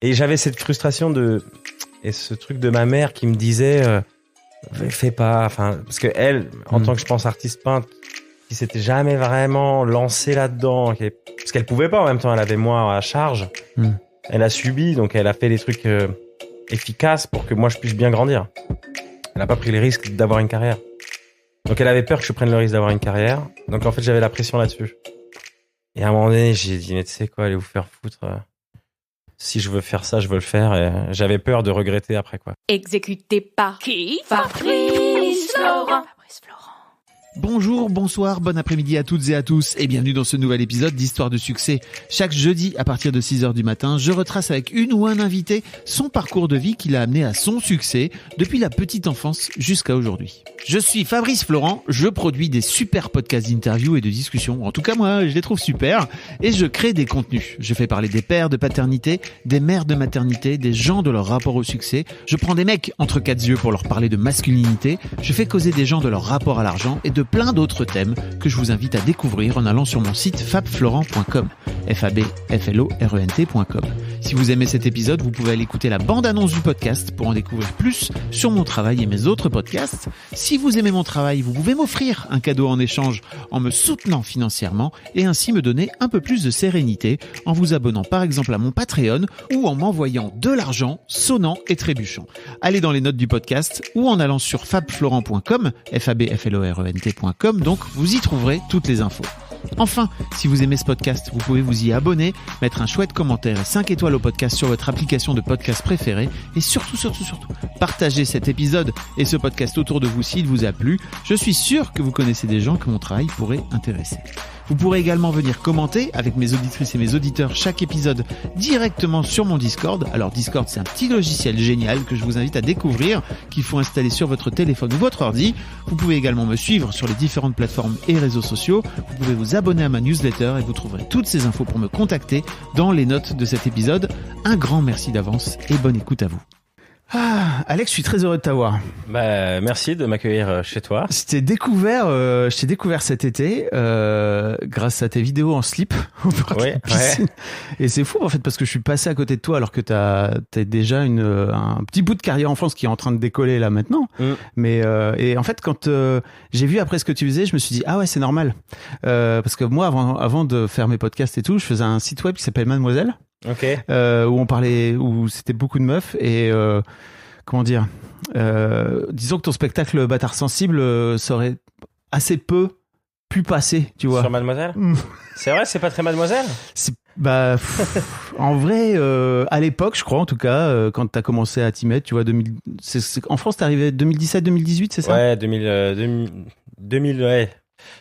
Et j'avais cette frustration et ce truc de ma mère qui me disait, fais pas, enfin, parce que elle, en tant que je pense artiste peintre, qui s'était jamais vraiment lancée là-dedans, parce qu'elle pouvait pas en même temps, elle avait moi à charge. Elle a subi, donc elle a fait des trucs efficaces pour que moi je puisse bien grandir. Elle a pas pris les risques d'avoir une carrière. Donc elle avait peur que je prenne le risque d'avoir une carrière. Donc en fait j'avais la pression là-dessus. Et à un moment donné j'ai dit mais tu sais quoi, allez vous faire foutre. Si je veux faire ça, je veux le faire. Et j'avais peur de regretter après quoi. Exécuté par qui? Fabrice Florent. Bonjour, bonsoir, bon après-midi à toutes et à tous et bienvenue dans ce nouvel épisode d'Histoire de succès. Chaque jeudi à partir de 6h du matin, je retrace avec une ou un invité son parcours de vie qui l'a amené à son succès depuis la petite enfance jusqu'à aujourd'hui. Je suis Fabrice Florent, je produis des super podcasts d'interviews et de discussions. En tout cas moi, je les trouve super et je crée des contenus. Je fais parler des pères de paternité, des mères de maternité, des gens de leur rapport au succès. Je prends des mecs entre quatre yeux pour leur parler de masculinité. Je fais causer des gens de leur rapport à l'argent et de plein d'autres thèmes que je vous invite à découvrir en allant sur mon site fabflorent.com, fabflorent.com. Si vous aimez cet épisode, vous pouvez aller écouter la bande-annonce du podcast pour en découvrir plus sur mon travail et mes autres podcasts. Si vous aimez mon travail, vous pouvez m'offrir un cadeau en échange en me soutenant financièrement et ainsi me donner un peu plus de sérénité en vous abonnant par exemple à mon Patreon ou en m'envoyant de l'argent sonnant et trébuchant. Allez dans les notes du podcast ou en allant sur fabflorent.com, fabflorent.com, donc vous y trouverez toutes les infos. Enfin, si vous aimez ce podcast, vous pouvez vous y abonner, mettre un chouette commentaire et 5 étoiles au podcast sur votre application de podcast préférée et surtout, partagez cet épisode et ce podcast autour de vous s'il vous a plu. Je suis sûr que vous connaissez des gens que mon travail pourrait intéresser. Vous pourrez également venir commenter avec mes auditrices et mes auditeurs chaque épisode directement sur mon Discord. Alors Discord, c'est un petit logiciel génial que je vous invite à découvrir, qu'il faut installer sur votre téléphone ou votre ordi. Vous pouvez également me suivre sur les différentes plateformes et réseaux sociaux. Vous pouvez vous abonner à ma newsletter et vous trouverez toutes ces infos pour me contacter dans les notes de cet épisode. Un grand merci d'avance et bonne écoute à vous. Ah, Alex, je suis très heureux de t'avoir. Merci de m'accueillir chez toi. Je t'ai découvert cet été grâce à tes vidéos en slip au bord de la piscine. Et c'est fou en fait parce que je suis passé à côté de toi alors que t'as déjà un petit bout de carrière en France qui est en train de décoller là maintenant. Mais et en fait quand j'ai vu après ce que tu faisais, je me suis dit ah ouais c'est normal parce que moi avant de faire mes podcasts et tout, je faisais un site web qui s'appelle Mademoiselle. Okay. Où c'était beaucoup de meufs et comment dire, disons que ton spectacle Bâtard sensible ça aurait assez peu pu passer, tu vois. Sur Mademoiselle. C'est vrai, c'est pas très Mademoiselle. En vrai, à l'époque, je crois en tout cas, quand t'as commencé à t'y mettre, tu vois, en France, t'es arrivé 2017-2018, c'est ça? Ouais, 2000, ouais.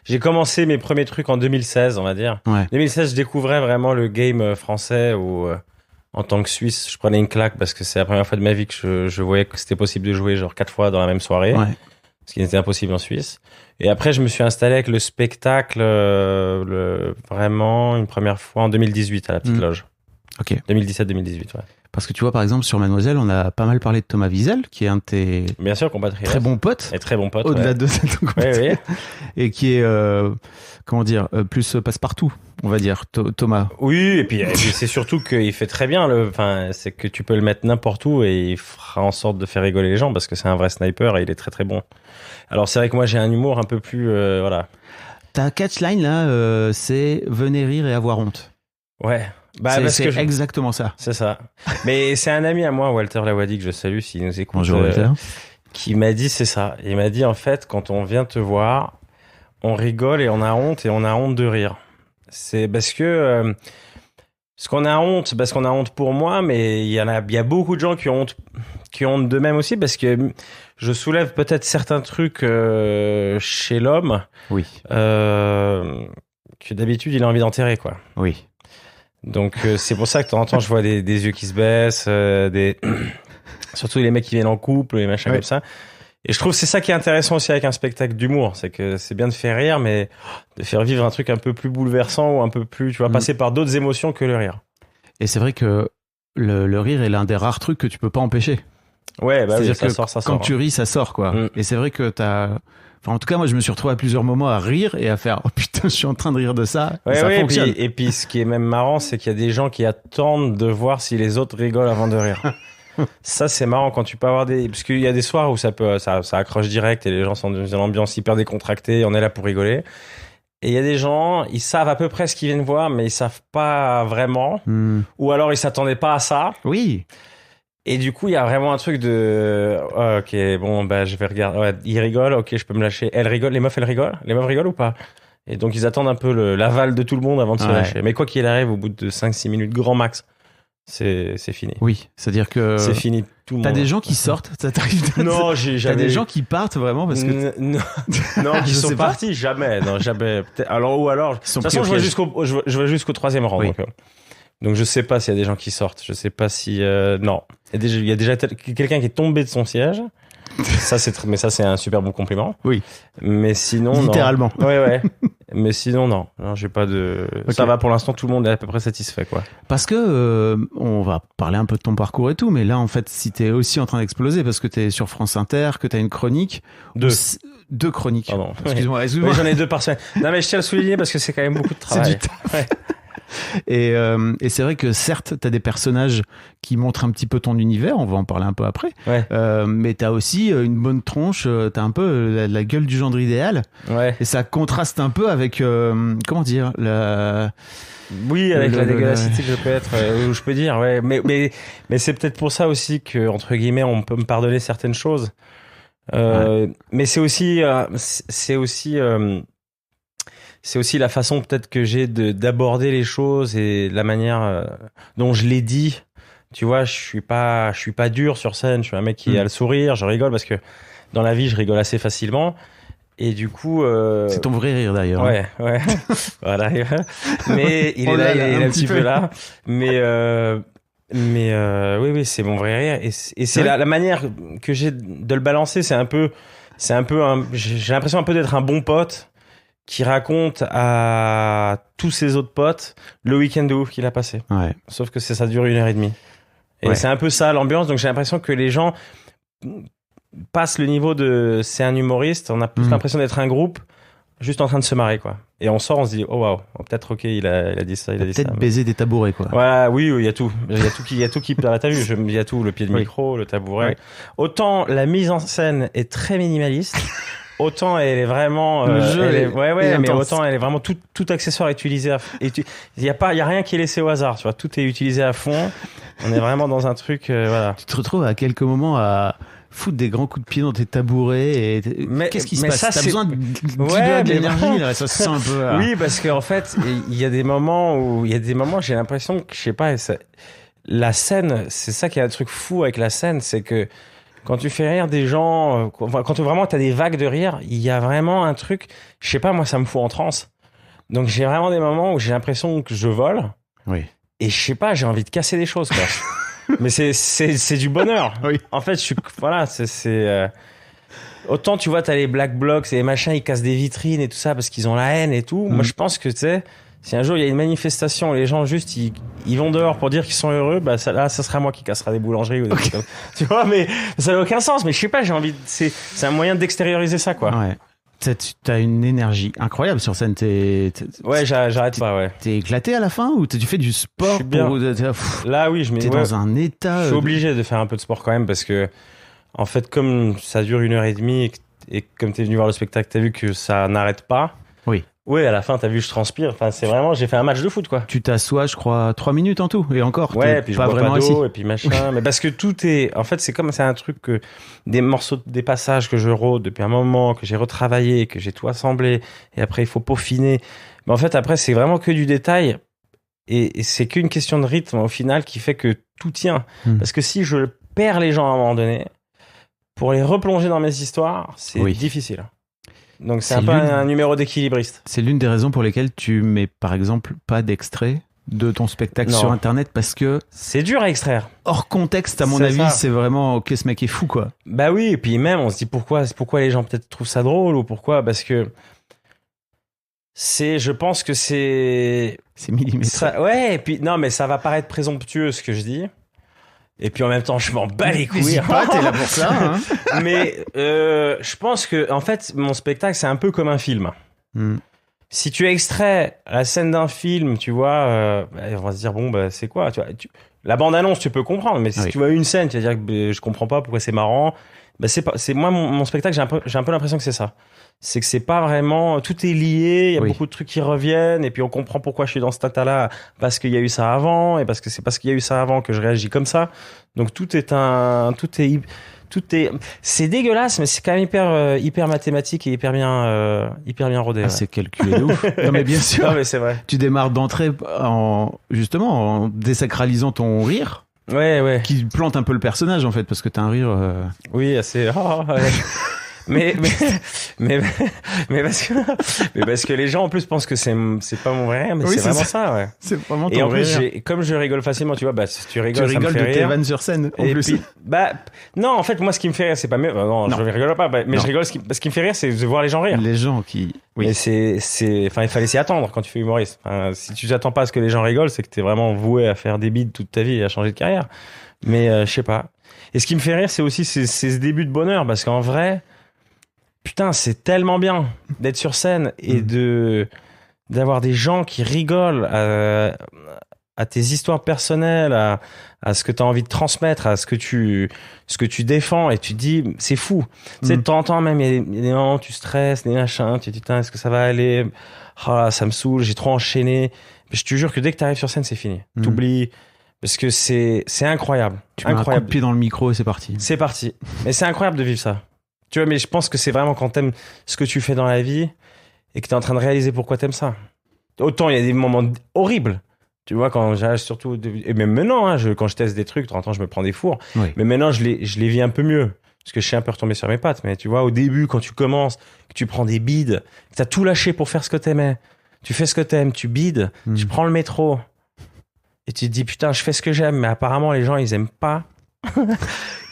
J'ai commencé mes premiers trucs en 2016, on va dire. Ouais. 2016, je découvrais vraiment le game français où, en tant que Suisse, je prenais une claque parce que c'est la première fois de ma vie que je voyais que c'était possible de jouer genre 4 fois dans la même soirée. Ouais. Ce qui n'était impossible en Suisse. Et après, je me suis installé avec le spectacle, vraiment une première fois en 2018 à la Petite Loge. Ok. 2017-2018, ouais. Parce que tu vois, par exemple, sur Mademoiselle, on a pas mal parlé de Thomas Wiesel, qui est un de tes bien sûr, compatriote. Très bon pote. Et très bon pote. Au-delà de cette ouais. Et qui est, comment dire, plus passe-partout, on va dire, Thomas. Oui, et puis c'est surtout qu'il fait très bien. C'est que tu peux le mettre n'importe où et il fera en sorte de faire rigoler les gens parce que c'est un vrai sniper et il est très très bon. Alors c'est vrai que moi j'ai un humour un peu plus, voilà. Ta catchline là, c'est venez rire et avoir honte. Ouais. C'est exactement ça. C'est ça. Mais c'est un ami à moi, Walter Lawadi, que je salue s'il nous écoute. Bonjour Walter. Qui m'a dit c'est ça. Il m'a dit en fait quand on vient te voir, on rigole et on a honte de rire. C'est parce que parce qu'on a honte pour moi, mais il y a beaucoup de gens qui ont honte d'eux-mêmes aussi parce que je soulève peut-être certains trucs chez l'homme. Oui. Que d'habitude il a envie d'enterrer quoi. Oui. Donc c'est pour ça que de temps en temps je vois des yeux qui se baissent, surtout les mecs qui viennent en couple, les machins comme ça. Et je trouve que c'est ça qui est intéressant aussi avec un spectacle d'humour, c'est que c'est bien de faire rire, mais de faire vivre un truc un peu plus bouleversant ou un peu plus, tu vois, passer par d'autres émotions que le rire. Et c'est vrai que le rire est l'un des rares trucs que tu peux pas empêcher. Ouais, bah c'est-à-dire oui, ça que sort. Quand tu ris, ça sort quoi. Et c'est vrai que Enfin, en tout cas, moi, je me suis retrouvé à plusieurs moments à rire et à faire « Oh putain, je suis en train de rire de ça ». Ça fonctionne. Et puis, ce qui est même marrant, c'est qu'il y a des gens qui attendent de voir si les autres rigolent avant de rire. Ça, c'est marrant quand tu peux avoir des... Parce qu'il y a des soirs où ça accroche direct et les gens sont dans une ambiance hyper décontractée, on est là pour rigoler. Et il y a des gens, ils savent à peu près ce qu'ils viennent voir, mais ils savent pas vraiment. Ou alors, ils s'attendaient pas à ça. Oui. Et du coup, il y a vraiment un truc de... Oh, ok, bon, bah, je vais regarder. Ouais, ils rigolent, ok, je peux me lâcher. Elles rigolent, les meufs, elles rigolent? Les meufs rigolent ou pas? Et donc, ils attendent un peu l'aval de tout le monde avant de se lâcher. Mais quoi qu'il arrive, au bout de 5-6 minutes, grand max, c'est fini. Oui, c'est-à-dire que... C'est fini, tout le monde. T'as des gens qui sortent, ça t'arrive? Non, j'ai jamais... T'as des gens qui partent vraiment parce que... Non, qui sont partis, jamais. Non, jamais. Alors, ou alors... De toute façon, je vais jusqu'au 3e rang. Oui. Donc, je sais pas s'il y a des gens qui sortent. Je sais pas si... non. Il y a déjà quelqu'un qui est tombé de son siège. Ça, c'est un super bon compliment. Oui. Mais sinon, littéralement. Non. Ouais. Mais sinon, non. Non, j'ai pas de... Okay. Ça va, pour l'instant, tout le monde est à peu près satisfait, quoi. Parce que, on va parler un peu de ton parcours et tout, mais là, en fait, si t'es aussi en train d'exploser parce que t'es sur France Inter, que t'as une chronique... Deux chroniques. Pardon. Excuse-moi. Oui, j'en ai 2 par semaine. Non, mais je tiens à le souligner parce que c'est quand même beaucoup de travail. C'est du taf. Ouais. Et c'est vrai que certes, t'as des personnages qui montrent un petit peu ton univers, on va en parler un peu après. Ouais. Mais t'as aussi une bonne tronche, t'as un peu la gueule du gendre idéal. Ouais. Et ça contraste un peu avec, comment dire, Oui, avec la dégueulassité que je peux être, ou je peux dire, ouais. Mais c'est peut-être pour ça aussi que, entre guillemets, on peut me pardonner certaines choses. Mais c'est aussi la façon peut-être que j'ai d'aborder les choses et la manière dont je les dis. Tu vois, je suis pas dur sur scène. Je suis un mec qui a le sourire. Je rigole parce que dans la vie, je rigole assez facilement. Et du coup, c'est ton vrai rire d'ailleurs. Ouais. Voilà. Mais il est là, il est un petit peu là. Mais oui, c'est mon vrai rire. Et c'est la manière que j'ai de le balancer. C'est un peu j'ai l'impression un peu d'être un bon pote qui raconte à tous ses autres potes le week-end de ouf qu'il a passé. Ouais. Sauf que ça dure 1h30. Et c'est un peu ça l'ambiance. Donc j'ai l'impression que les gens passent le niveau de c'est un humoriste. On a plus l'impression d'être un groupe juste en train de se marrer, quoi. Et on sort, on se dit, oh waouh, peut-être, ok, il a dit ça, il a dit ça. Peut-être baiser des tabourets, quoi. Voilà, oui, il y a tout. Il y a tout qui, t'as vu, il y a tout, le pied de micro, le tabouret. Oui. Autant la mise en scène est très minimaliste. Autant elle est vraiment le jeu mais autant elle est vraiment tout accessoire utilisé il y a rien qui est laissé au hasard, tu vois, tout est utilisé à fond. On est vraiment dans un truc voilà. Tu te retrouves à quelques moments à foutre des grands coups de pied dans tes tabourets et qu'est-ce qui se passe? T'as besoin de l'énergie là, ça se sent un peu là. Oui, parce qu'en fait il y a des moments j'ai l'impression que je sais pas, la scène, c'est ça qui est un truc fou avec la scène, c'est que quand tu fais rire des gens, quand vraiment t'as des vagues de rire, il y a vraiment un truc, je sais pas, moi ça me fout en transe. Donc j'ai vraiment des moments où j'ai l'impression que je vole. Oui. Et je sais pas, j'ai envie de casser des choses, quoi. Mais c'est du bonheur. Oui. En fait, autant tu vois, t'as les black blocs et les machins, ils cassent des vitrines et tout ça parce qu'ils ont la haine et tout. Moi je pense que tu sais, si un jour il y a une manifestation et les gens juste ils vont dehors pour dire qu'ils sont heureux, bah ça sera moi qui cassera des boulangeries ou des trucs comme ça. Tu vois, mais ça n'a aucun sens. Mais je sais pas, j'ai envie c'est un moyen d'extérioriser ça, quoi. Ouais. T'as une énergie incroyable sur scène. Ouais, j'arrête pas, ouais. T'es éclaté à la fin ou tu fais du sport? Là, oui, t'es dans un état. Je suis obligé de faire un peu de sport quand même parce que, en fait, comme ça dure 1h30 et comme t'es venu voir le spectacle, t'as vu que ça n'arrête pas. Oui. Oui, à la fin, t'as vu, je transpire. Enfin, c'est vraiment, j'ai fait un match de foot, quoi. Tu t'assois, je crois, 3 minutes en tout. Et encore. Ouais, puis je bois vraiment pas d'eau, assis. et puis machin. Mais parce que tout est, en fait, c'est un truc que des morceaux, des passages que je rôde depuis un moment, que j'ai retravaillé, que j'ai tout assemblé. Et après, il faut peaufiner. Mais en fait, après, c'est vraiment que du détail. Et c'est qu'une question de rythme, au final, qui fait que tout tient. Parce que si je perds les gens à un moment donné, pour les replonger dans mes histoires, c'est difficile. Donc c'est un peu un numéro d'équilibriste. C'est l'une des raisons pour lesquelles tu mets par exemple pas d'extrait de ton spectacle sur internet, parce que c'est dur à extraire. Hors contexte, à mon avis, c'est vraiment ok, ce mec est fou, quoi. Bah oui, et puis même on se dit pourquoi les gens peut-être trouvent ça drôle, ou pourquoi, parce que je pense que c'est millimétré. Ouais, et puis non, mais ça va paraître présomptueux ce que je dis. Et puis en même temps, je m'en bats les couilles. N'hésite pas, t'es là pour ça. Hein. Mais je pense que, en fait, mon spectacle, c'est un peu comme un film. Si tu extrais la scène d'un film, tu vois, on va se dire, bon, bah, c'est quoi, tu vois, la bande-annonce, tu peux comprendre, mais si tu vois une scène, tu vas dire que je comprends pas pourquoi c'est marrant. Bah, c'est moi, mon spectacle, j'ai un peu l'impression que c'est ça. C'est que c'est pas vraiment, tout est lié, il y a beaucoup de trucs qui reviennent, et puis on comprend pourquoi je suis dans cet état-là, parce qu'il y a eu ça avant, et parce que c'est parce qu'il y a eu ça avant que je réagis comme ça. Donc c'est dégueulasse, mais c'est quand même hyper mathématique et hyper bien rodé. Ah, c'est calculé de ouf. Non, mais bien sûr. Non, mais c'est vrai. Tu démarres d'entrée justement, en désacralisant ton rire. Ouais. Qui plante un peu le personnage, en fait, parce que t'as un rire. Oui, assez. Mais parce que les gens en plus pensent que c'est pas mon vrai rire, mais c'est vraiment ça, ouais. C'est vraiment ton et en plus rire. Comme je rigole facilement, tu vois, bah si tu rigoles, ça me fait de rire. tes vannes sur scène en et plus. Puis, non, en fait moi ce qui me fait rire c'est pas mieux, non. Je rigole pas, mais je rigole, ce qui me fait rire c'est de voir les gens rire. Les gens qui mais enfin il fallait s'y attendre quand tu fais humoriste. Enfin, si tu t'attends pas à ce que les gens rigolent, c'est que t'es vraiment voué à faire des bides toute ta vie et à changer de carrière. Mais je sais pas. Et ce qui me fait rire c'est aussi ce début de bonheur, parce qu'en vrai, putain, c'est tellement bien d'être sur scène et d'avoir des gens qui rigolent à tes histoires personnelles, à ce que tu as envie de transmettre, à ce que tu défends, et tu te dis, c'est fou. Tu sais, de temps en temps, même, il y a des moments, tu stresses, des machins, tu te dis, putain, est-ce que ça va aller? Oh, ça me saoule, j'ai trop enchaîné. Mais je te jure que dès que tu arrives sur scène, c'est fini. T'oublies. Parce que c'est incroyable. Tu mets un coup de pied dans le micro et c'est parti. C'est parti. Mais c'est incroyable de vivre ça. Tu vois, mais je pense que c'est vraiment quand t'aimes ce que tu fais dans la vie et que t'es en train de réaliser pourquoi t'aimes ça. Autant il y a des moments horribles. Tu vois, quand j'ai surtout, et même maintenant, quand je teste des trucs, de temps en temps, je me prends des fours. Oui. Mais maintenant, je les vis un peu mieux. Parce que je sais un peu retomber sur mes pattes. Mais tu vois, au début, quand tu commences, que tu prends des bides, que t'as tout lâché pour faire ce que t'aimais. Tu fais ce que t'aimes, tu bides, tu prends le métro. Et tu te dis, putain, je fais ce que j'aime. Mais apparemment, les gens, ils aiment pas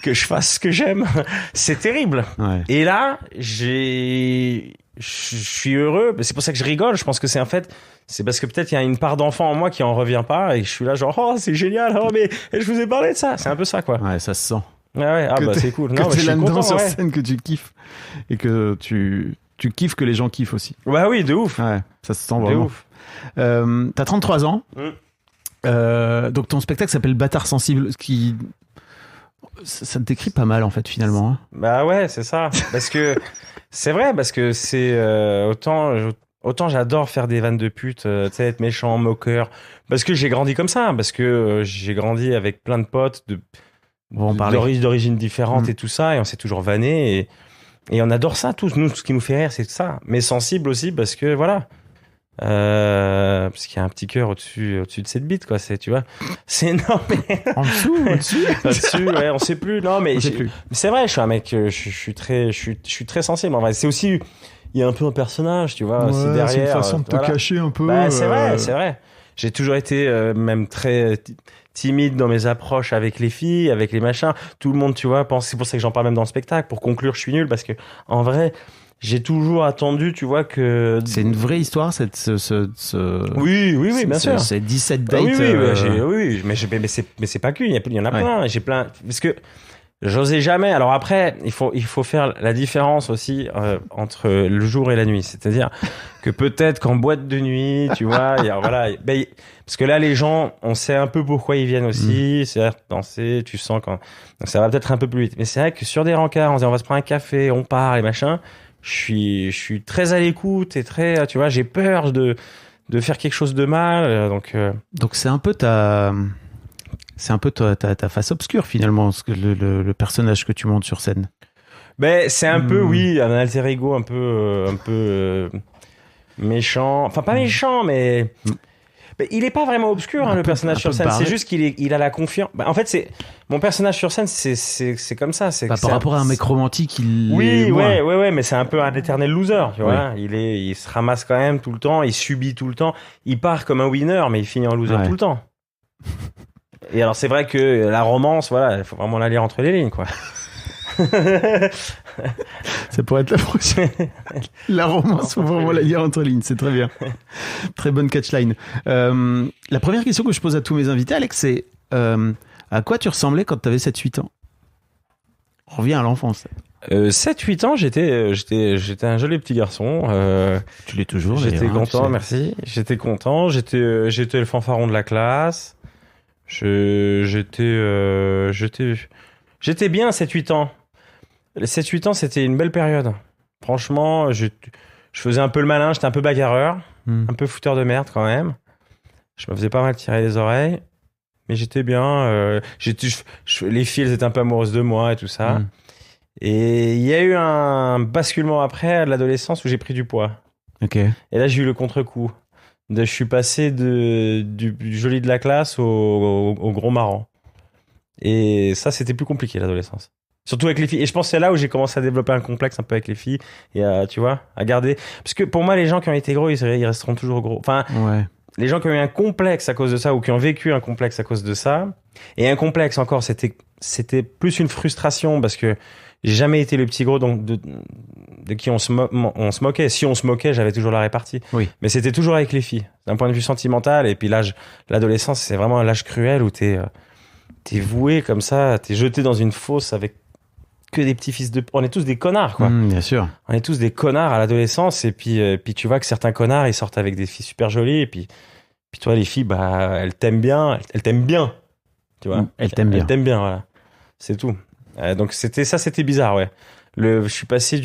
que je fasse ce que j'aime. C'est terrible. Ouais. Et là, je suis heureux. C'est pour ça que je rigole. Je pense que c'est en fait, c'est parce que peut-être il y a une part d'enfant en moi qui en revient pas et je suis là genre, oh, c'est génial. Oh, mais je vous ai parlé de ça. C'est un peu ça, quoi. Ouais, ça se sent. Ouais. Ah, bah, c'est cool. Que t'es là-dedans sur scène, que tu kiffes et que tu kiffes que les gens kiffent aussi. Bah oui, de ouf. Ouais, ça se sent vraiment. De ouf. T'as 33 ans. Donc ton spectacle s'appelle Bâtard sensible, ce qui ça te décrit pas mal en fait finalement. Hein. Bah ouais, c'est ça. Parce que c'est vrai, parce que c'est autant j'adore faire des vannes de pute, tu sais, être méchant, moqueur, parce que j'ai grandi comme ça, parce que j'ai grandi avec plein de potes d'origines différentes et tout ça, et on s'est toujours vanné et on adore ça tous. Nous, ce qui nous fait rire, c'est ça. Mais sensible aussi parce que voilà. Parce qu'il y a un petit cœur au-dessus de cette bite, quoi. Tu vois, c'est énorme. En dessous, ouais, on sait plus. Non, mais c'est vrai, je suis un mec, je suis très sensible. En vrai, c'est aussi, il y a un peu un personnage, tu vois, aussi derrière. C'est une façon de te cacher un peu. Bah, c'est vrai. J'ai toujours été même très timide dans mes approches avec les filles, avec les machins. Tout le monde, tu vois, pense. C'est pour ça que j'en parle même dans le spectacle. Pour conclure, je suis nul parce que en vrai. J'ai toujours attendu, tu vois, que... C'est une vraie histoire, Oui, bien sûr. C'est 17 dates. Oui, mais c'est pas qu'une, il y en a plein. J'ai plein... Parce que j'osais jamais... Alors après, il faut faire la différence aussi entre le jour et la nuit. C'est-à-dire que peut-être qu'en boîte de nuit, tu vois, voilà... parce que là, les gens, on sait un peu pourquoi ils viennent aussi. C'est-à-dire danser, tu sens quand... Donc ça va peut-être un peu plus vite. Mais c'est vrai que sur des rencarts, on se dit on va se prendre un café, on part et machin... Je suis très à l'écoute et très, tu vois, j'ai peur de faire quelque chose de mal, donc c'est un peu ta face obscure finalement, le personnage que tu montes sur scène. Ben c'est un peu oui, un alter ego un peu méchant, enfin pas méchant mais il est pas vraiment obscur le personnage sur scène, c'est juste qu'il a la confiance. En fait c'est mon personnage sur scène, c'est comme ça, c'est par rapport à un mec romantique, ouais, mais c'est un peu un éternel loser, tu vois. Il se ramasse quand même tout le temps, il subit tout le temps, il part comme un winner mais il finit en loser tout le temps. Et alors c'est vrai que la romance, voilà, il faut vraiment la lire entre les lignes, quoi. Ça pourrait être la prochaine. La romance, faut vraiment la lire entre lignes, c'est très bien. Très bonne catchline. La première question que je pose à tous mes invités, Alex, c'est À quoi tu ressemblais quand tu avais 7-8 ans? On revient à l'enfance. 7-8 ans, j'étais un joli petit garçon. Tu l'es toujours. J'étais d'ailleurs, content, tu sais. merci. J'étais content. J'étais le fanfaron de la classe. J'étais bien à 7-8 ans. Les 7-8 ans, c'était une belle période. Franchement, je faisais un peu le malin, j'étais un peu bagarreur, un peu fouteur de merde quand même. Je me faisais pas mal tirer les oreilles, mais j'étais bien. Les filles, elles étaient un peu amoureuses de moi et tout ça. Et il y a eu un basculement après à l'adolescence où j'ai pris du poids. Ok. Et là, j'ai eu le contre-coup. Je suis passé du joli de la classe au gros marrant. Et ça, c'était plus compliqué, l'adolescence. Surtout avec les filles. Et je pense que c'est là où j'ai commencé à développer un complexe un peu avec les filles. Et tu vois, à garder. Parce que pour moi, les gens qui ont été gros, ils resteront toujours gros. Enfin, Ouais. les gens qui ont eu un complexe à cause de ça ou qui ont vécu un complexe à cause de ça. Et un complexe encore, c'était plus une frustration parce que j'ai jamais été le petit gros donc de qui on se moquait. Si on se moquait, j'avais toujours la répartie. Oui. Mais c'était toujours avec les filles. D'un point de vue sentimental. Et puis l'adolescence, c'est vraiment un âge cruel où t'es voué comme ça, t'es jeté dans une fosse avec que des petits fils de... On est tous des connards, quoi. Bien sûr. On est tous des connards à l'adolescence. Et puis tu vois que certains connards, ils sortent avec des filles super jolies. Et puis toi, les filles, bah, elles t'aiment bien. Elles t'aiment bien. Tu vois. Elles t'aiment bien. Elles t'aiment bien, voilà. C'est tout. Donc c'était bizarre, ouais. Je suis passé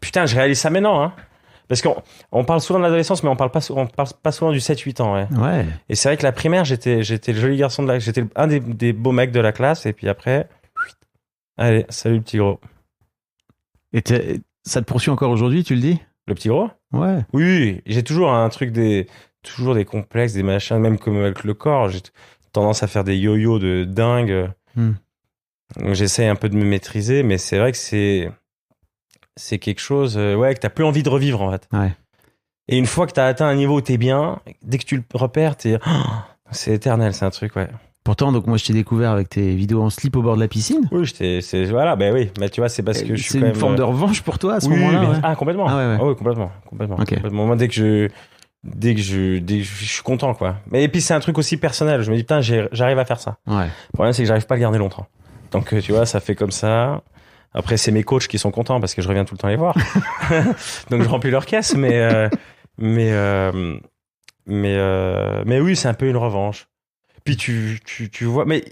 Putain, je réalise ça maintenant, hein. Parce qu'on parle souvent de l'adolescence, mais on parle pas souvent du 7-8 ans, ouais. Ouais. Et c'est vrai que la primaire, j'étais le joli garçon j'étais un des beaux mecs de la classe. Et puis après, allez, salut le petit gros. Et ça te poursuit encore aujourd'hui, tu le dis? Le petit gros? Ouais. Oui, j'ai toujours un truc toujours des complexes, des machins, même comme avec le corps. J'ai tendance à faire des yo-yo de dingue. Donc j'essaie un peu de me maîtriser, mais c'est vrai que c'est quelque chose que t'as plus envie de revivre en fait. Ouais. Et une fois que t'as atteint un niveau où t'es bien, dès que tu le repères, c'est éternel, c'est un truc, ouais. Pourtant, donc moi je t'ai découvert avec tes vidéos en slip au bord de la piscine. Oui, voilà, ben oui, mais tu vois, c'est parce que je suis C'est quand une même forme de revanche pour toi à ce oui, moment-là. mais- Ouais. Ah, complètement. Ah ouais. Ah oui, complètement. Ok. Complètement. Moi, dès que je suis content, quoi. Mais et puis c'est un truc aussi personnel. Je me dis putain, j'arrive à faire ça. Ouais. Le problème, c'est que j'arrive pas à le garder longtemps. Donc tu vois, ça fait comme ça. Après, c'est mes coachs qui sont contents parce que je reviens tout le temps les voir. Donc je remplis leur caisse, mais oui, c'est un peu une revanche. Puis tu vois, mais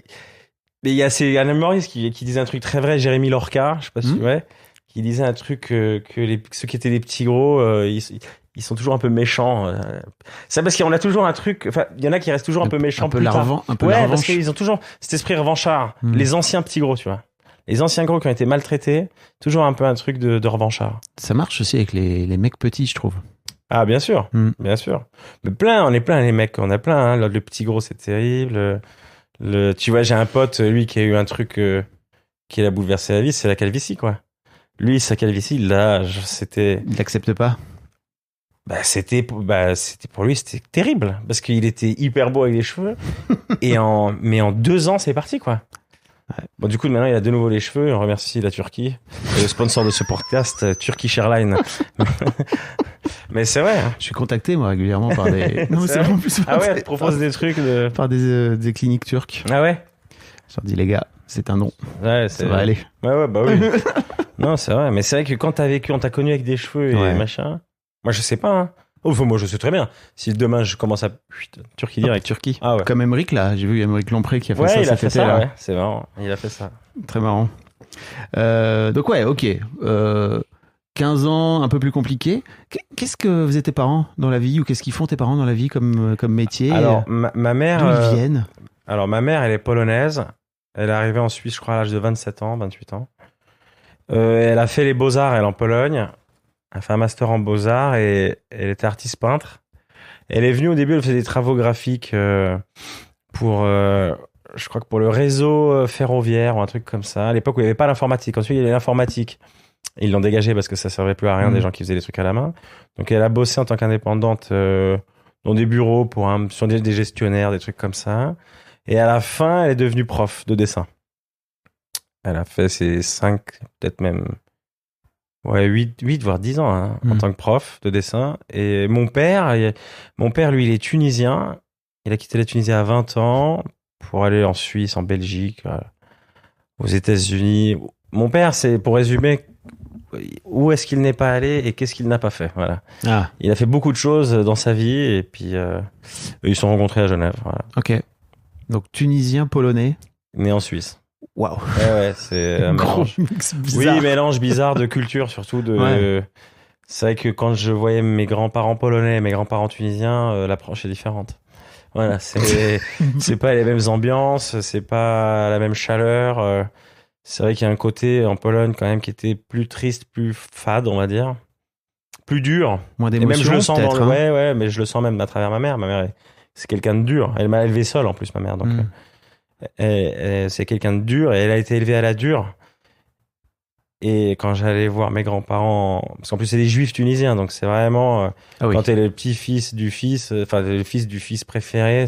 il y a un humoriste qui disait un truc très vrai, Jérémy Lorca, je sais pas si qui disait un truc que ceux qui étaient des petits gros, ils sont toujours un peu méchants. C'est parce qu'on a toujours un truc. Enfin, il y en a qui restent toujours un peu méchants. Un peu plus la tard. revanche. Un peu Ouais, la parce revanche. qu'ils ont toujours cet esprit revanchard. Les anciens petits gros, tu vois. Les anciens gros qui ont été maltraités, toujours un peu un truc de revanchard. Ça marche aussi avec les mecs petits, je trouve. Ah, bien sûr, bien sûr. Mais on est plein les mecs, on a plein. Hein. Le petit gros, c'est terrible. Tu vois, j'ai un pote, lui, qui a eu un truc qui l'a bouleversé la vie, c'est la calvitie, quoi. Lui, sa calvitie, c'était... Il l'accepte pas. C'était pour lui, c'était terrible. Parce qu'il était hyper beau avec les cheveux. Mais en 2 ans, c'est parti, quoi. Ouais. Bon, du coup, maintenant, il a de nouveau les cheveux. On remercie la Turquie. Et le sponsor de ce podcast, Turkish Airlines. Mais c'est vrai. Hein. Je suis contacté, moi, régulièrement par des... Non, c'est vraiment plus... Ah ouais, elle te propose des trucs Par des cliniques turques. Ah ouais? Je leur dis, les gars, c'est un nom. Ouais, ça va aller. Ouais, bah oui. Non, c'est vrai. Mais c'est vrai que quand on t'a connu avec des cheveux et machin... Moi, je sais pas. Hein. Moi, je sais très bien. Si demain, je commence à... Turquie direct. Turquie. Ah ouais. Comme Emmerich, là. J'ai vu Emmerich Lompré qui a fait ça cet été. Là. Ouais. C'est marrant. Il a fait ça. Très marrant. Donc ouais, ok. 15 ans, un peu plus compliqué. Qu'est-ce que faisaient tes parents dans la vie ou qu'est-ce qu'ils font tes parents dans la vie comme métier? Alors, ma mère... D'où ils viennent? Alors, ma mère, elle est polonaise. Elle est arrivée en Suisse, je crois, à l'âge de 27 ans, 28 ans. Elle a fait les beaux-arts, elle, en Pologne. Elle a fait un master en beaux-arts et elle était artiste peintre. Elle est venue au début, elle faisait des travaux graphiques pour, je crois que pour le réseau ferroviaire ou un truc comme ça. À l'époque où il n'y avait pas l'informatique. Ensuite, il y avait l'informatique. Ils l'ont dégagé parce que ça servait plus à rien des gens qui faisaient des trucs à la main. Donc, elle a bossé en tant qu'indépendante dans des bureaux sur des gestionnaires, des trucs comme ça. Et à la fin, elle est devenue prof de dessin. Elle a fait ses 5, peut-être même... Ouais, 8 voire 10 ans en tant que prof de dessin. Et mon père, lui, il est tunisien. Il a quitté la Tunisie à 20 ans pour aller en Suisse, en Belgique, aux États-Unis. Mon père, c'est, pour résumer, où est-ce qu'il n'est pas allé et qu'est-ce qu'il n'a pas fait. Voilà. Ah, Il a fait beaucoup de choses dans sa vie et puis ils se sont rencontrés à Genève. Voilà. ok. Donc, tunisien, polonais. Né en Suisse. Waouh. Ouais, c'est un Gros mélange. mix bizarre. Oui, mélange bizarre de culture, surtout de. Ouais. C'est vrai que quand je voyais mes grands-parents polonais et mes grands-parents tunisiens, l'approche est différente. Voilà, c'est pas les mêmes ambiances, c'est pas la même chaleur. C'est vrai qu'il y a un côté en Pologne quand même qui était plus triste, plus fade, on va dire, plus dur. Moins Et même je d'émotions, le sens peut-être. dans le... hein. Ouais, mais je le sens même à travers ma mère. Ma mère, c'est quelqu'un de dur. Elle m'a élevé seule en plus, ma mère. Donc, Mm. c'est quelqu'un de dur et elle a été élevée à la dure. Et quand j'allais voir mes grands-parents, parce qu'en plus c'est des juifs tunisiens, donc c'est vraiment Ah oui. quand t'es le petit-fils du fils, enfin le fils du fils préféré,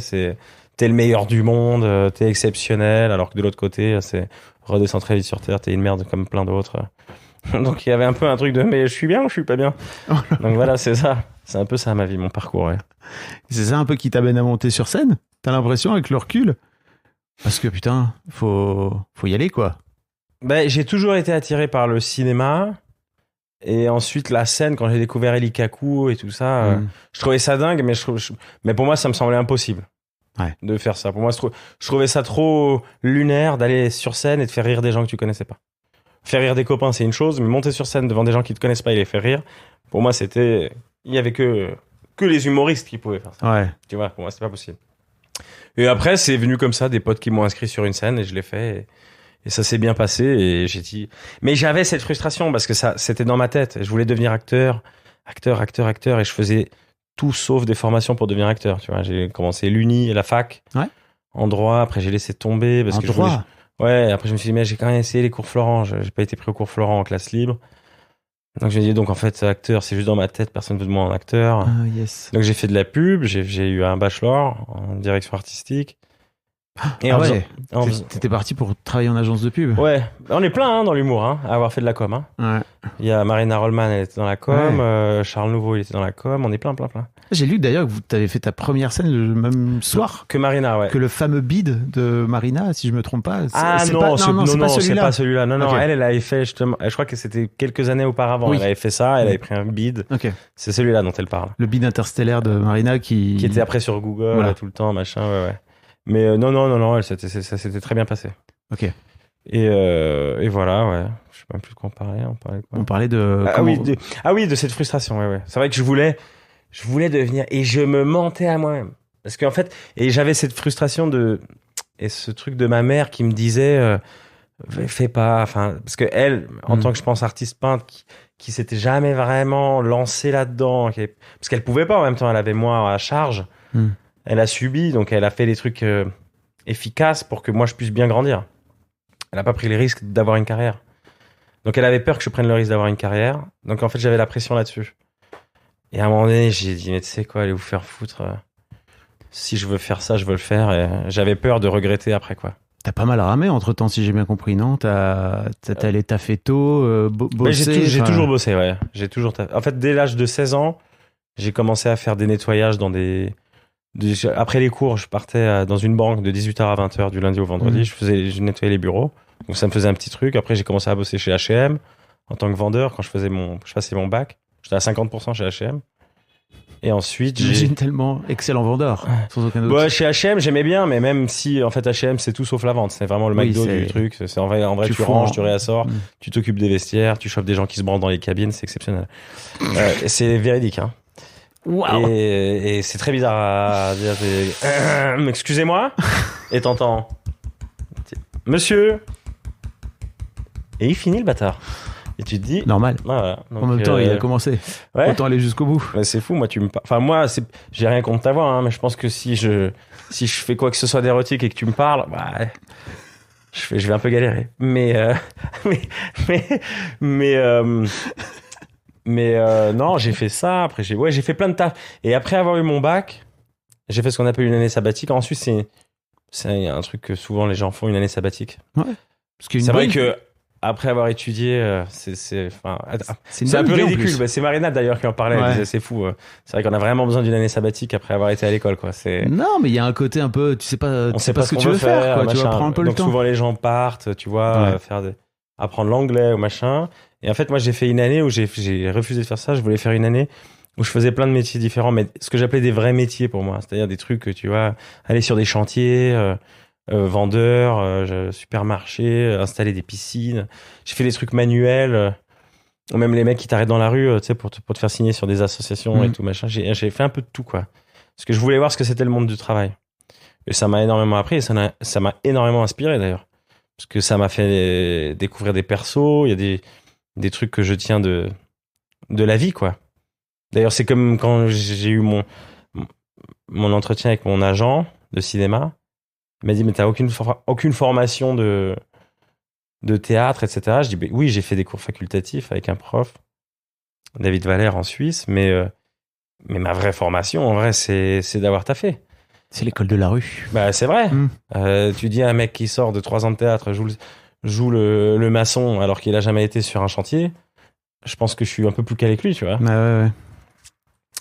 t'es le meilleur du monde, t'es exceptionnel, alors que de l'autre côté c'est redescends très vite sur terre, t'es une merde comme plein d'autres. Donc il y avait un peu un truc de mais je suis bien ou je suis pas bien. Donc voilà, c'est ça, c'est un peu ça ma vie, mon parcours. Ouais. C'est ça un peu qui t'amène à monter sur scène? T'as l'impression avec le recul? Parce que putain, faut y aller, quoi. Ben, j'ai toujours été attiré par le cinéma. Et ensuite, la scène, quand j'ai découvert Eli Kaku et tout ça, Mm. je trouvais ça dingue, mais pour moi, ça me semblait impossible Ouais. de faire ça. Pour moi, je trouvais ça trop lunaire d'aller sur scène et de faire rire des gens que tu connaissais pas. Faire rire des copains, c'est une chose, mais monter sur scène devant des gens qui te connaissent pas et les faire rire, pour moi, il y avait que les humoristes qui pouvaient faire ça. Ouais. Tu vois, pour moi, c'était pas possible. Et après, c'est venu comme ça, des potes qui m'ont inscrit sur une scène et je l'ai fait. Et ça s'est bien passé et j'ai dit. Mais j'avais cette frustration parce que c'était dans ma tête. Je voulais devenir acteur. Et je faisais tout sauf des formations pour devenir acteur. Tu vois, j'ai commencé l'uni et la fac. Ouais. En droit. Après, j'ai laissé tomber parce En que droit. ouais. Après, je me suis dit, mais j'ai quand même essayé les cours Florent. J'ai pas été pris au cours Florent en classe libre. Donc, je me dis, donc en fait, acteur, c'est juste dans ma tête. Personne veut de moi en acteur. Ah, yes. Donc, j'ai fait de la pub. J'ai eu un bachelor en direction artistique. Et Ah en ouais. faisant- T'étais parti pour travailler en agence de pub. Ouais, on est plein dans l'humour, à avoir fait de la com. Ouais. Il y a Marina Rollman, elle était dans la com, Ouais. Charles Nouveau, il était dans la com, on est plein. J'ai lu d'ailleurs que t'avais fait ta première scène le même soir Que Marina, ouais. que le fameux bid de Marina, si je me trompe pas. Ah C'est non, pas, c'est pas celui-là. celui-là. Non, Ok. elle avait fait justement, je crois que c'était quelques années auparavant, Oui. elle avait fait ça, elle avait pris un bid. Ok. C'est celui-là dont elle parle. Le bid interstellaire de Marina qui Qui était après sur Google Voilà. tout le temps, machin, ouais. Mais non, ça s'était très bien passé. Ok. Et voilà, ouais. Je sais même plus de quoi on parlait. On parlait de quoi On parlait de. Ah comment- oui, de cette frustration, ouais. C'est vrai que je voulais devenir, et je me mentais à moi-même. Parce qu'en fait, et j'avais cette frustration et ce truc de ma mère qui me disait, fais pas, enfin, parce que elle, en tant que, je pense, artiste peintre, qui s'était jamais vraiment lancée là-dedans, parce qu'elle pouvait pas en même temps, elle avait moi à charge. Mm. Elle a subi, donc elle a fait des trucs efficaces pour que moi je puisse bien grandir. Elle a pas pris les risques d'avoir une carrière. Donc elle avait peur que je prenne le risque d'avoir une carrière. Donc en fait j'avais la pression là-dessus. Et à un moment donné j'ai dit mais tu sais quoi, allez vous faire foutre. Si je veux faire ça, je veux le faire. Et j'avais peur de regretter après quoi. T'as pas mal ramé entre temps, si j'ai bien compris, non? T'es allé taffer tôt, Mais bosser. j'ai enfin- toujours bossé, ouais. En fait dès l'âge de 16 ans, j'ai commencé à faire des nettoyages dans après les cours, je partais dans une banque de 18h à 20h du lundi au vendredi. Je nettoyais les bureaux. Donc ça me faisait un petit truc. Après, j'ai commencé à bosser chez H&M en tant que vendeur quand je passais mon bac. J'étais à 50% chez H&M. Et ensuite, J'imagine tellement excellent vendeur, sans aucun doute. Ouais, chez H&M, j'aimais bien, mais même si en fait H&M c'est tout sauf la vente, c'est vraiment le Oui, McDo c'est- du truc. C'est en vrai Tu tu fous ranges, en- tu réassors, tu t'occupes des vestiaires, tu chauffes des gens qui se branlent dans les cabines, c'est exceptionnel. Et c'est véridique, hein. Waouh. Et c'est très bizarre à dire. Excusez-moi. Et t'entends, monsieur. Et il finit le bâtard. Et tu te dis. Normal. Voilà. Donc, En même temps, il a commencé. ouais. Autant aller jusqu'au bout. Mais c'est fou, moi Enfin moi, j'ai rien contre ta voix, hein, mais je pense que si je fais quoi que ce soit d'érotique et que tu me parles, bah, je vais un peu galérer. Mais non, j'ai fait ça. Après, j'ai fait plein de taf. Et après avoir eu mon bac, j'ai fait ce qu'on appelle une année sabbatique. En Suisse, c'est un truc que souvent les gens font, une année sabbatique. Parce qu'il y a une C'est vrai bonne- que après avoir étudié, c'est une un bonne peu idée, en ridicule. plus. Bah, c'est Marina d'ailleurs qui en parlait. Elle Ouais. disait, c'est fou. C'est vrai qu'on a vraiment besoin d'une année sabbatique après avoir été à l'école, quoi. Non, mais il y a un côté un peu, tu sais pas ce que qu'on tu veux faire, quoi. Tu machin. vas prendre un peu le Donc temps. souvent les gens partent, tu vois, Ouais. apprendre l'anglais ou machin. Et en fait, moi, j'ai fait une année où j'ai refusé de faire ça. Je voulais faire une année où je faisais plein de métiers différents, mais ce que j'appelais des vrais métiers pour moi. C'est-à-dire des trucs que, tu vois, aller sur des chantiers, vendeur, supermarché, installer des piscines. J'ai fait des trucs manuels, ou même les mecs qui t'arrêtent dans la rue, tu sais, pour te faire signer sur des associations et tout machin. J'ai fait un peu de tout, quoi. Parce que je voulais voir ce que c'était le monde du travail. Et ça m'a énormément appris et ça m'a énormément inspiré d'ailleurs. Parce que ça m'a fait découvrir des persos, il y a des trucs que je tiens de la vie, quoi. D'ailleurs, c'est comme quand j'ai eu mon entretien avec mon agent de cinéma. Il m'a dit, mais t'as aucune formation de théâtre, etc. Je dis, bah, oui, j'ai fait des cours facultatifs avec un prof, David Valère en Suisse, mais ma vraie formation, en vrai, c'est d'avoir taffé. C'est l'école de la rue. Bah, c'est vrai. Tu dis à un mec qui sort de 3 ans de théâtre, joue le maçon alors qu'il a jamais été sur un chantier, je pense que je suis un peu plus calé que lui, tu vois. Ouais.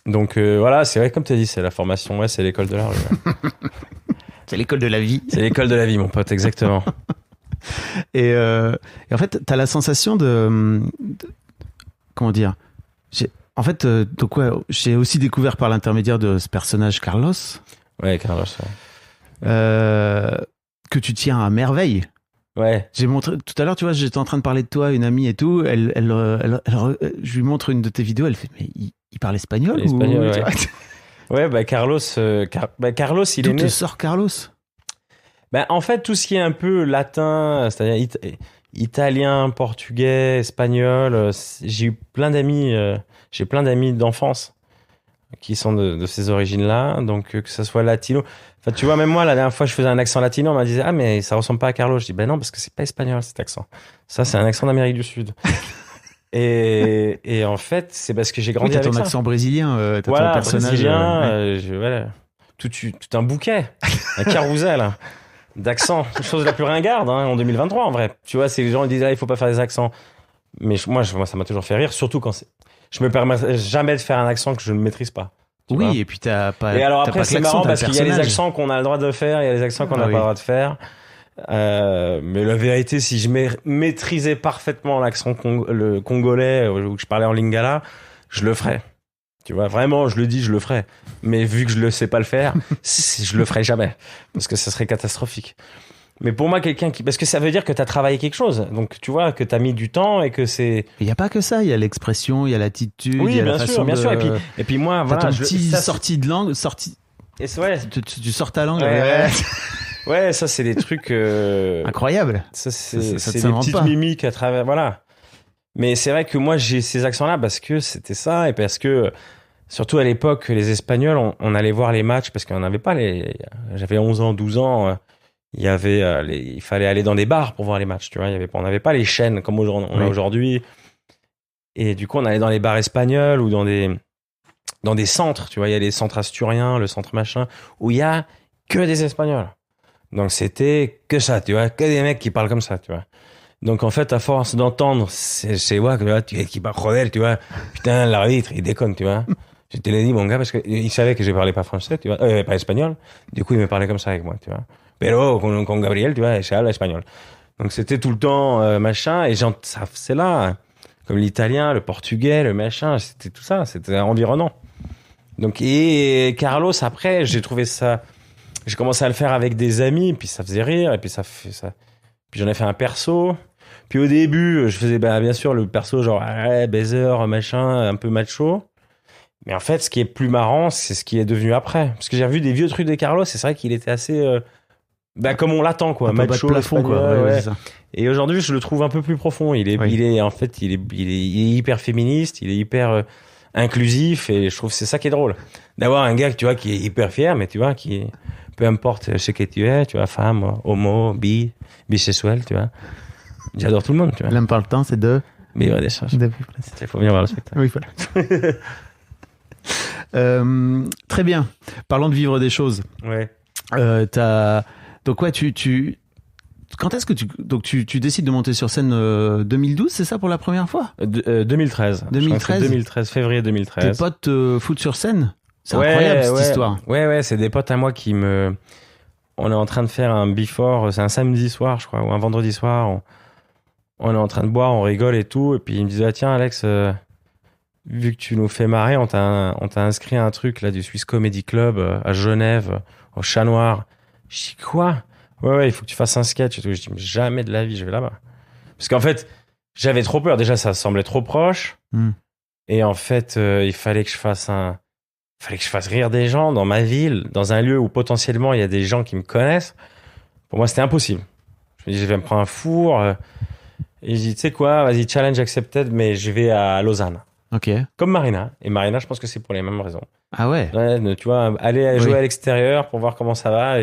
Donc voilà, c'est vrai, comme tu as dit, c'est la formation, ouais, c'est l'école de la rue. Ouais. C'est l'école de la vie. C'est l'école de la vie, mon pote, exactement. Et en fait, t'as la sensation de comment dire. En fait, donc ouais, j'ai aussi découvert par l'intermédiaire de ce personnage Carlos. Ouais, Carlos. Ouais. Que tu tiens à merveille. Ouais. J'ai montré tout à l'heure, tu vois, j'étais en train de parler de toi à une amie et tout. Je lui montre une de tes vidéos. Elle fait, mais il parle espagnol ou ouais. Ouais, bah Carlos, Carlos, il est né. D'où te sort Carlos? Bah, en fait, tout ce qui est un peu latin, c'est-à-dire italien, portugais, espagnol, j'ai eu plein d'amis, j'ai plein d'amis d'enfance qui sont de ces origines-là, donc que ça soit latino. Enfin, tu vois, même moi, la dernière fois, je faisais un accent latino, on m'a dit, ah, mais ça ressemble pas à Carlos. Je dis, ben non, parce que c'est pas espagnol, cet accent. Ça, c'est un accent d'Amérique du Sud. et en fait, c'est parce que j'ai grandi t'as avec ton ça. accent brésilien, t'as Voilà, ton personnage. brésilien, voilà. Tout un bouquet, un carrousel d'accents. Chose la plus ringarde, hein, en 2023, en vrai. Tu vois, c'est les gens ils disent, ah, il faut pas faire des accents. Mais moi, ça m'a toujours fait rire, surtout quand je me permets jamais de faire un accent que je ne maîtrise pas. Oui, vois. et puis t'as pas. Et alors t'as après, pas c'est l'accent, marrant t'as parce le qu'il y a les personnage. accents qu'on a le droit de faire, il y a les accents qu'on n'a pas le droit de faire. Mais la vérité, si je maîtrisais parfaitement l'accent le congolais, ou que je parlais en lingala, je le ferais. Tu vois, vraiment, je le dis, je le ferais. Mais vu que je ne sais pas le faire, je le ferai jamais. Parce que ça serait catastrophique. Mais pour moi, parce que ça veut dire que tu as travaillé quelque chose. Donc, tu vois, que tu as mis du temps et que c'est. Il n'y a pas que ça, il y a l'expression, il y a l'attitude, Oui, il y a bien la sûr, façon bien de... sûr. Et puis moi, T'as voilà. ton petit sortie de langue, Et ouais. tu sors ta langue. Ouais. Ouais, ça, c'est des trucs. Incroyable. Ça, Ça c'est te des s'invente petites pas. mimiques à travers. Voilà. Mais c'est vrai que moi, j'ai ces accents-là parce que c'était ça et parce que. Surtout à l'époque, les Espagnols, on allait voir les matchs parce qu'on n'avait pas les. J'avais 11 ans, 12 ans. Il y avait il fallait aller dans des bars pour voir les matchs, tu vois. On n'avait pas les chaînes comme on a aujourd'hui. Et du coup, on allait dans les bars espagnols ou dans des centres, tu vois. Il y a les centres asturiens, le centre machin, où il y a que des Espagnols. Donc c'était que ça, tu vois, que des mecs qui parlent comme ça, tu vois. Donc en fait, à force d'entendre, c'est ouais, qui parle joder, tu vois. Putain, l'arbitre, il déconne, tu vois. Je te l'ai dit, mon gars, parce qu'il savait que je parlais pas français, tu vois, pas espagnol. Du coup, il me parlait comme ça avec moi, tu vois. Pero con Gabriel, tu vois, je parle espagnol. Donc c'était tout le temps machin, et c'est là, comme l'italien, le portugais, le machin, c'était tout ça, c'était environnant. Donc, et Carlos, après, j'ai commencé à le faire avec des amis, puis ça faisait rire, et puis puis j'en ai fait un perso. Puis au début, je faisais bien sûr le perso genre baiser, machin, un peu macho. Mais en fait, ce qui est plus marrant, c'est ce qui est devenu après. Parce que j'ai revu des vieux trucs de Carlos, et c'est vrai qu'il était assez comme on l'attend, quoi, macho, plafond, quoi. Ouais, c'est ça. Et aujourd'hui, je le trouve un peu plus profond. Il est en fait, il est hyper féministe, il est hyper inclusif, et je trouve que c'est ça qui est drôle. D'avoir un gars, tu vois, qui est hyper fier, mais tu vois, qui peu importe ce que tu es, tu vois, femme, homo, bisexuel, tu vois. J'adore tout le monde, tu vois. L'homme par le temps, c'est de... Vivre des choses. Il faut venir voir le spectacle. Oui, voilà. Très bien. Parlons de vivre des choses. Ouais. Donc ouais, Quand est-ce que tu décides de monter sur scène 2012, c'est ça pour la première fois? 2013. 2013. 2013, février 2013. Tes potes foutent sur scène? C'est incroyable cette histoire. Ouais, c'est des potes à moi qui me... On est en train de faire un before, c'est un samedi soir, je crois, ou un vendredi soir. On est en train de boire, on rigole et tout. Et puis ils me disent, ah tiens Alex, vu que tu nous fais marrer, on t'a inscrit à un truc là du Swiss Comedy Club à Genève, au Chat Noir. Je dis, quoi? Ouais, il faut que tu fasses un sketch et tout. Je dis, mais jamais de la vie, je vais là-bas. Parce qu'en fait, j'avais trop peur. Déjà, ça semblait trop proche. Et en fait, il fallait que je fasse rire des gens dans ma ville, dans un lieu où potentiellement il y a des gens qui me connaissent. Pour moi, c'était impossible. Je me dis, je vais me prendre un four. Et je dis, tu sais quoi, vas-y, challenge accepted, mais je vais à Lausanne. Ok. Comme Marina. Et Marina, je pense que c'est pour les mêmes raisons. Ah ouais. Tu vois, aller jouer à l'extérieur pour voir comment ça va.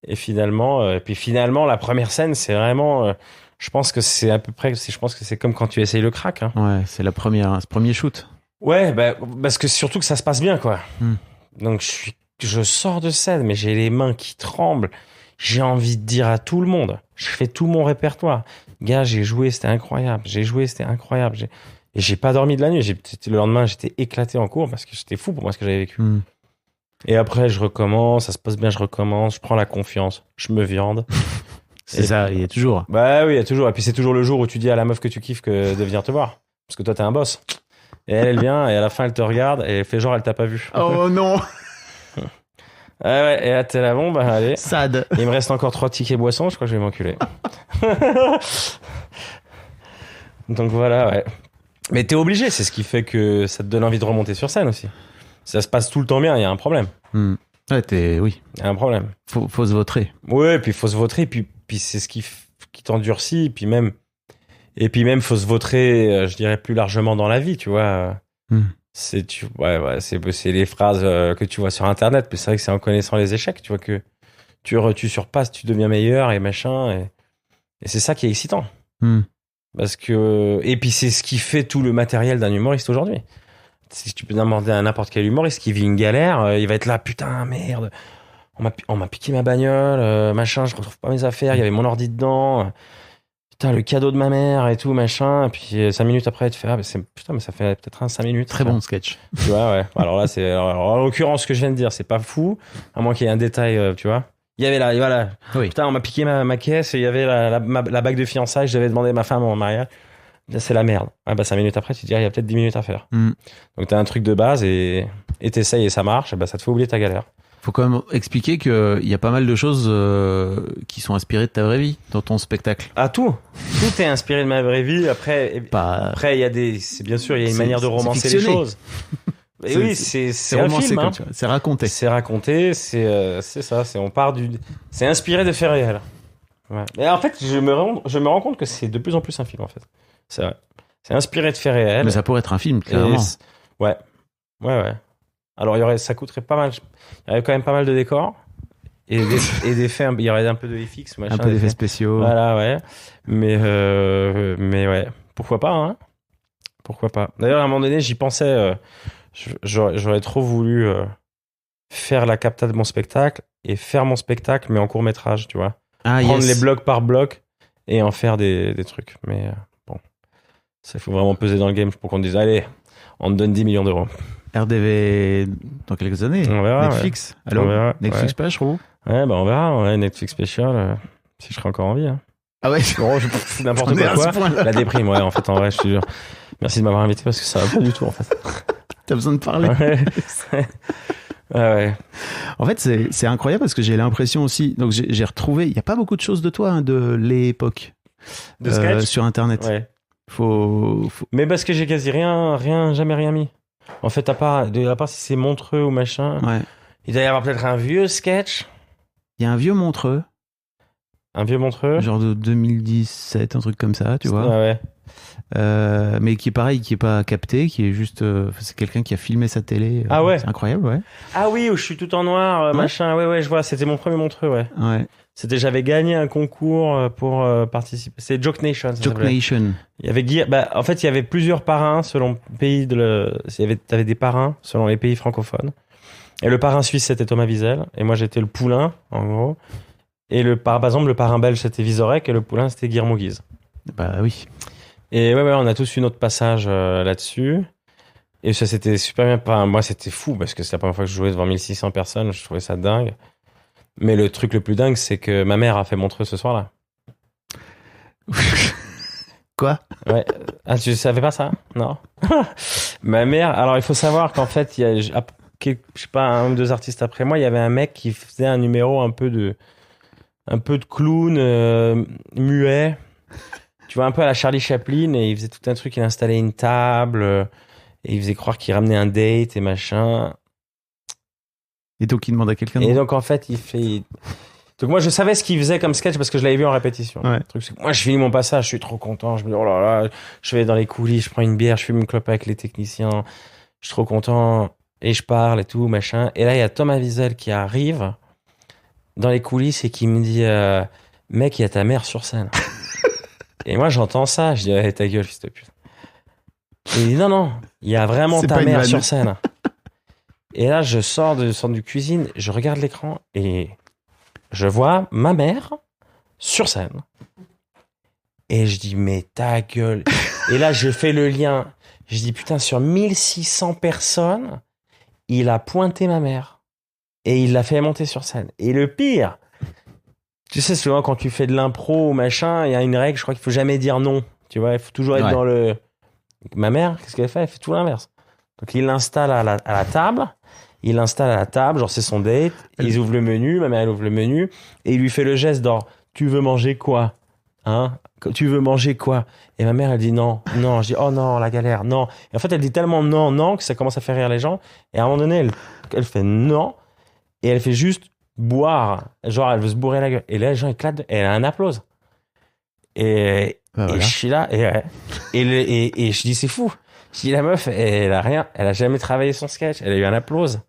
Et finalement, la première scène, c'est vraiment... je pense que c'est à peu près... Je pense que c'est comme quand tu essayes le crack. Hein. Ouais, c'est le premier shoot. Ouais, parce que surtout que ça se passe bien, quoi. Donc, je sors de scène, mais j'ai les mains qui tremblent. J'ai envie de dire à tout le monde. Je fais tout mon répertoire. Gars, j'ai joué, c'était incroyable. Et j'ai pas dormi de la nuit. Le lendemain, j'étais éclaté en cours parce que c'était fou pour moi ce que j'avais vécu. Et après, je recommence, ça se passe bien, je recommence, je prends la confiance, je me viande. C'est ça, il y a toujours. Bah oui, il y a toujours. Et puis c'est toujours le jour où tu dis à la meuf que tu kiffes de venir te voir. Parce que toi, t'es un boss. Et elle vient, et à la fin, elle te regarde, et elle fait genre, elle t'a pas vu. Oh non. Ouais, et là, t'es là, bon, bah allez. Sad. Il me reste encore 3 tickets boissons, je crois que je vais m'enculer. Donc voilà, ouais. Mais t'es obligé, c'est ce qui fait que ça te donne envie de remonter sur scène aussi. Ça se passe tout le temps bien, il y a un problème. Ouais, oui. Il y a un problème. Faut se vautrer. Ouais, puis faut se vautrer, puis c'est ce qui t'endurcit, puis même faut se vautrer, je dirais plus largement dans la vie, tu vois. C'est les phrases que tu vois sur Internet, mais c'est vrai que c'est en connaissant les échecs, tu vois, que tu surpasses, tu deviens meilleur et machin, et c'est ça qui est excitant. Parce que, et puis c'est ce qui fait tout le matériel d'un humoriste aujourd'hui. Si tu peux demander à n'importe quel humoriste qui vit une galère, il va être là, putain, merde, on m'a piqué ma bagnole, machin, je retrouve pas mes affaires, il y avait mon ordi dedans, putain, le cadeau de ma mère et tout, machin, et puis 5 minutes après, tu fais, ah, mais ça fait peut-être 5 minutes. Très bon sketch. Tu vois, ouais. Alors là, en l'occurrence, ce que je viens de dire, c'est pas fou, à moins qu'il y ait un détail, tu vois. Il y avait là, voilà. Oui. Putain, on m'a piqué ma caisse et il y avait la bague de fiançailles, je devais demander à ma femme en mariage. C'est la merde. Ah, 5 minutes après, tu te dis, il y a peut-être 10 minutes à faire. Donc t'as un truc de base et t'essayes et ça marche, ça te fait oublier ta galère. Faut quand même expliquer qu'il y a pas mal de choses qui sont inspirées de ta vraie vie dans ton spectacle. Ah, tout est inspiré de ma vraie vie. Après, il y a bien sûr, il y a une manière de romancer les choses. Et oui, c'est un film, hein. C'est raconté. C'est raconté, c'est ça. C'est inspiré de faits réels. Ouais. Et en fait, je me rends compte que c'est de plus en plus un film, en fait. C'est vrai. C'est inspiré de faits réels. Mais ça pourrait être un film, clairement. Ouais. Alors, ça coûterait pas mal. Il y aurait quand même pas mal de décors. Et des faits, il y aurait un peu de FX, machin. Un peu d'effets spéciaux. Voilà, ouais. Mais ouais. Pourquoi pas, hein. Pourquoi pas. D'ailleurs, à un moment donné, j'y pensais. J'aurais trop voulu faire la capta de mon spectacle et faire mon spectacle, mais en court-métrage, tu vois. Prendre les blocs par bloc et en faire des trucs. Mais bon, ça, il faut vraiment peser dans le game pour qu'on dise, allez, on te donne 10 millions d'euros. RDV dans quelques années. On verra, Netflix. Ouais. Alors, on verra, Netflix ouais. Special. Ouais, on verra. Ouais, Netflix spécial, si je serai encore en vie. Hein. Ah ouais. Bon, je fous n'importe quoi. La déprime, ouais, en fait, en vrai, je te jure. Merci de m'avoir invité parce que ça va pas du tout, en fait. T'as besoin de parler. Ouais. En fait, c'est incroyable parce que j'ai l'impression aussi. Donc, j'ai retrouvé. Il n'y a pas beaucoup de choses de toi, hein, de l'époque. De sketch sur Internet. Ouais. Faut... Mais parce que j'ai quasi jamais rien mis. En fait, à part si c'est Montreux ou machin. Ouais. Il doit y avoir peut-être un vieux sketch. Il y a un vieux Montreux. Un vieux Montreux. Genre de 2017, un truc comme ça, tu vois. Ouais. Mais qui est pareil, qui est pas capté, qui est juste. C'est quelqu'un qui a filmé sa télé. Ah ouais. C'est incroyable, ouais. Ah oui, où je suis tout en noir, Ouais. machin. Ouais, je vois. C'était mon premier Montreux, ouais. Ouais. J'avais gagné un concours pour participer. C'est Joke Nation. Joke Nation. Il y avait en fait, il y avait plusieurs parrains selon le pays t'avais des parrains selon les pays francophones. Et le parrain suisse, c'était Thomas Wiesel. Et moi, j'étais le poulain, en gros. Et par exemple, le parrain belge, c'était Vizorek et le poulain, c'était Guillermo Guise. Bah oui. Et ouais, on a tous eu notre passage là-dessus. Et ça, c'était super bien. Enfin, moi, c'était fou parce que c'est la première fois que je jouais devant 1600 personnes. Je trouvais ça dingue. Mais le truc le plus dingue, c'est que ma mère a fait Montreux ce soir-là. Quoi? Ouais. Ah, tu savais pas ça? Non. Ma mère, alors il faut savoir qu'en fait, il y a, je sais pas, 1 ou 2 artistes après moi, il y avait un mec qui faisait un numéro un peu de clown, muet. Tu vois, un peu à la Charlie Chaplin, et il faisait tout un truc, il installait une table, et il faisait croire qu'il ramenait un date et machin. Et donc, il demande à quelqu'un. Et donc, en fait, donc moi, je savais ce qu'il faisait comme sketch parce que je l'avais vu en répétition. Ouais. Le truc, c'est que moi, je finis mon passage, je suis trop content. Je me dis, oh là là, je vais dans les coulisses, je prends une bière, je fume une clope avec les techniciens. Je suis trop content. Et je parle et tout, machin. Et là, il y a Thomas Wiesel qui arrive dans les coulisses et qui me dit, mec, il y a ta mère sur scène. Et moi, j'entends ça. Je dis, hey, ta gueule, fils de pute. Et il dit, non, il y a vraiment C'est ta pas une mère vanne. sur scène. Et là, je sors du cuisine, je regarde l'écran et je vois ma mère sur scène. Et je dis, mais ta gueule. Et là, je fais le lien. Je dis, putain, sur 1600 personnes, il a pointé ma mère. Et il l'a fait monter sur scène. Et le pire, tu sais, souvent, quand tu fais de l'impro ou machin, il y a une règle, je crois qu'il faut jamais dire non. Tu vois, il faut toujours être Ouais. dans le... Ma mère, qu'est-ce qu'elle fait? Elle fait tout l'inverse. Donc, il l'installe à la table. Il l'installe à la table, genre c'est son date. Ils ouvrent le menu, ma mère elle ouvre le menu et il lui fait le geste d'or. Tu veux manger quoi? Hein? Tu veux manger quoi? Et ma mère elle dit non. Je dis oh non, la galère, non. Et en fait elle dit tellement non que ça commence à faire rire les gens. Et à un moment donné elle fait non et elle fait juste boire. Genre elle veut se bourrer la gueule. Et là les gens éclatent et elle a un applause. Et Voilà. je suis là et je dis c'est fou. Je dis la meuf elle a jamais travaillé son sketch. Elle a eu un applause.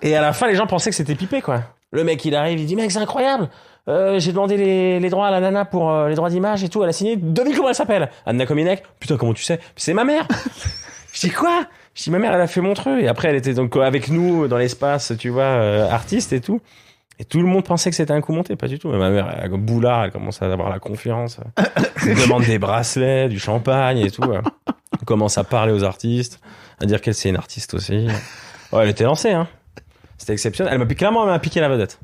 Et à la fin, les gens pensaient que c'était pipé, quoi. Le mec, il arrive, il dit, mec, c'est incroyable. J'ai demandé les droits à la nana pour les droits d'image et tout. Elle a signé. Devine comment elle s'appelle? Anna Kominek. Putain, comment tu sais? C'est ma mère. Je dis quoi? Je dis, ma mère, elle a fait Montreux. Et après, elle était donc avec nous dans l'espace, tu vois, artiste et tout. Et tout le monde pensait que c'était un coup monté. Pas du tout. Mais ma mère, elle, comme boulard, elle commence à avoir la confiance. Elle demande des bracelets, du champagne et tout. Elle commence à parler aux artistes, à dire qu'elle, c'est une artiste aussi. Ouais, elle était lancée, hein. C'était exceptionnel. Elle m'a piqué la vedette.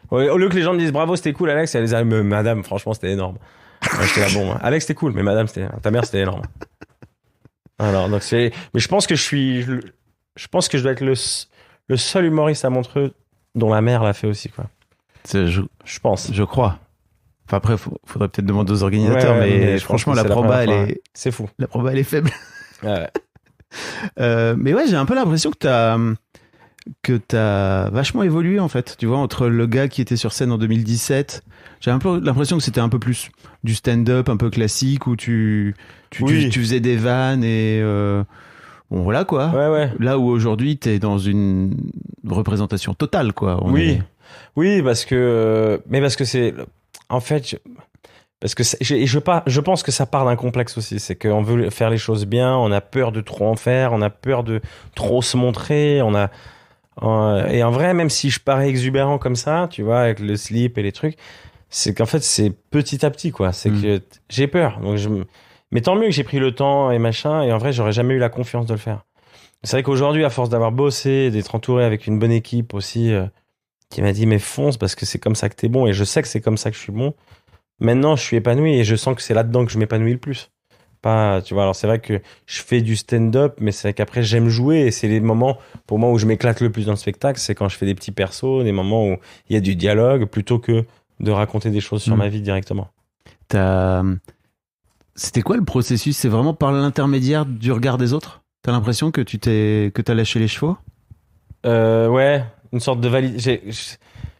Au lieu que les gens me disent bravo, c'était cool, Alex, elle les a dit, madame, franchement, c'était énorme. Ouais, j'étais là, bon, Alex, c'était cool, mais madame, ta mère, c'était énorme. Alors, donc mais je pense que je pense que je dois être le seul humoriste à Montreux dont la mère l'a fait aussi, quoi. Je pense. Je crois. Enfin, après, faudrait peut-être demander aux organisateurs, Ouais, mais je pense franchement, que la c'est la proba, première fois. elle est, C'est fou. la proba, elle est faible. Ouais. Mais ouais, j'ai un peu l'impression que t'as vachement évolué, en fait. Tu vois, entre le gars qui était sur scène en 2017, j'ai un peu l'impression que c'était un peu plus du stand-up, un peu classique, où tu faisais des vannes et bon, voilà, quoi. Ouais. Là où aujourd'hui, t'es dans une représentation totale, quoi. Oui, parce que c'est, en fait, parce que je pense que ça part d'un complexe aussi. C'est qu'on veut faire les choses bien, on a peur de trop en faire, on a peur de trop se montrer, et en vrai, même si je parais exubérant comme ça, tu vois, avec le slip et les trucs, c'est qu'en fait, c'est petit à petit, quoi. C'est que j'ai peur. Donc mais tant mieux que j'ai pris le temps et machin, et en vrai, j'aurais jamais eu la confiance de le faire. C'est vrai qu'aujourd'hui, à force d'avoir bossé, d'être entouré avec une bonne équipe aussi, qui m'a dit, mais fonce, parce que c'est comme ça que t'es bon, et je sais que c'est comme ça que je suis bon. Maintenant, je suis épanoui, et je sens que c'est là-dedans que je m'épanouis le plus. Pas, tu vois, alors c'est vrai que je fais du stand-up, mais c'est vrai qu'après, j'aime jouer, et c'est les moments, pour moi, où je m'éclate le plus dans le spectacle, c'est quand je fais des petits persos, des moments où il y a du dialogue, plutôt que de raconter des choses sur ma vie directement. C'était quoi le processus? C'est vraiment par l'intermédiaire du regard des autres? T'as l'impression que t'as lâché les chevaux? Ouais, une sorte de validation.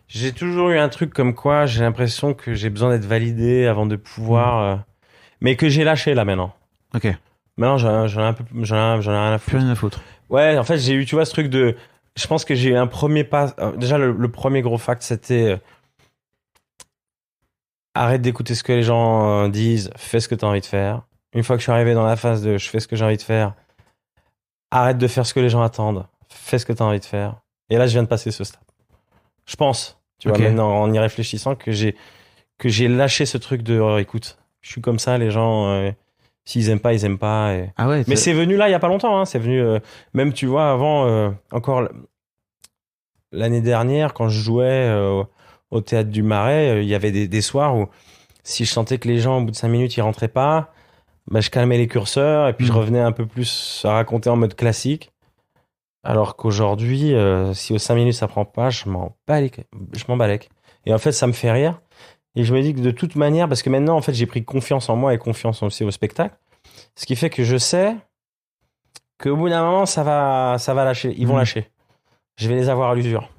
J'ai toujours eu un truc comme quoi j'ai l'impression que j'ai besoin d'être validé avant de pouvoir, mais que j'ai lâché là maintenant. Ok. Maintenant j'en ai rien à foutre. Plus rien à foutre. Ouais, en fait j'ai eu, tu vois, ce truc de, je pense que j'ai eu un premier pas. Déjà le premier gros fact c'était arrête d'écouter ce que les gens disent, fais ce que t'as envie de faire. Une fois que je suis arrivé dans la phase de je fais ce que j'ai envie de faire, arrête de faire ce que les gens attendent, fais ce que t'as envie de faire. Et là je viens de passer ce stade. Je pense. Tu vois, maintenant, en y réfléchissant, que j'ai lâché ce truc de, écoute, je suis comme ça, les gens, s'ils aiment pas, ils aiment pas. Ah ouais. Mais c'est venu là, il y a pas longtemps, hein. C'est venu, même, tu vois, avant, encore l'année dernière, quand je jouais au Théâtre du Marais, il y avait des soirs où, si je sentais que les gens, au bout de 5 minutes, ils rentraient pas, bah, je calmais les curseurs et puis je revenais un peu plus à raconter en mode classique. Alors qu'aujourd'hui, si aux 5 minutes ça prend pas, je m'en balèque. Et en fait, ça me fait rire. Et je me dis que de toute manière, parce que maintenant, en fait, j'ai pris confiance en moi et confiance aussi au spectacle. Ce qui fait que je sais qu'au bout d'un moment, ça va lâcher. Ils vont lâcher. Je vais les avoir à l'usure.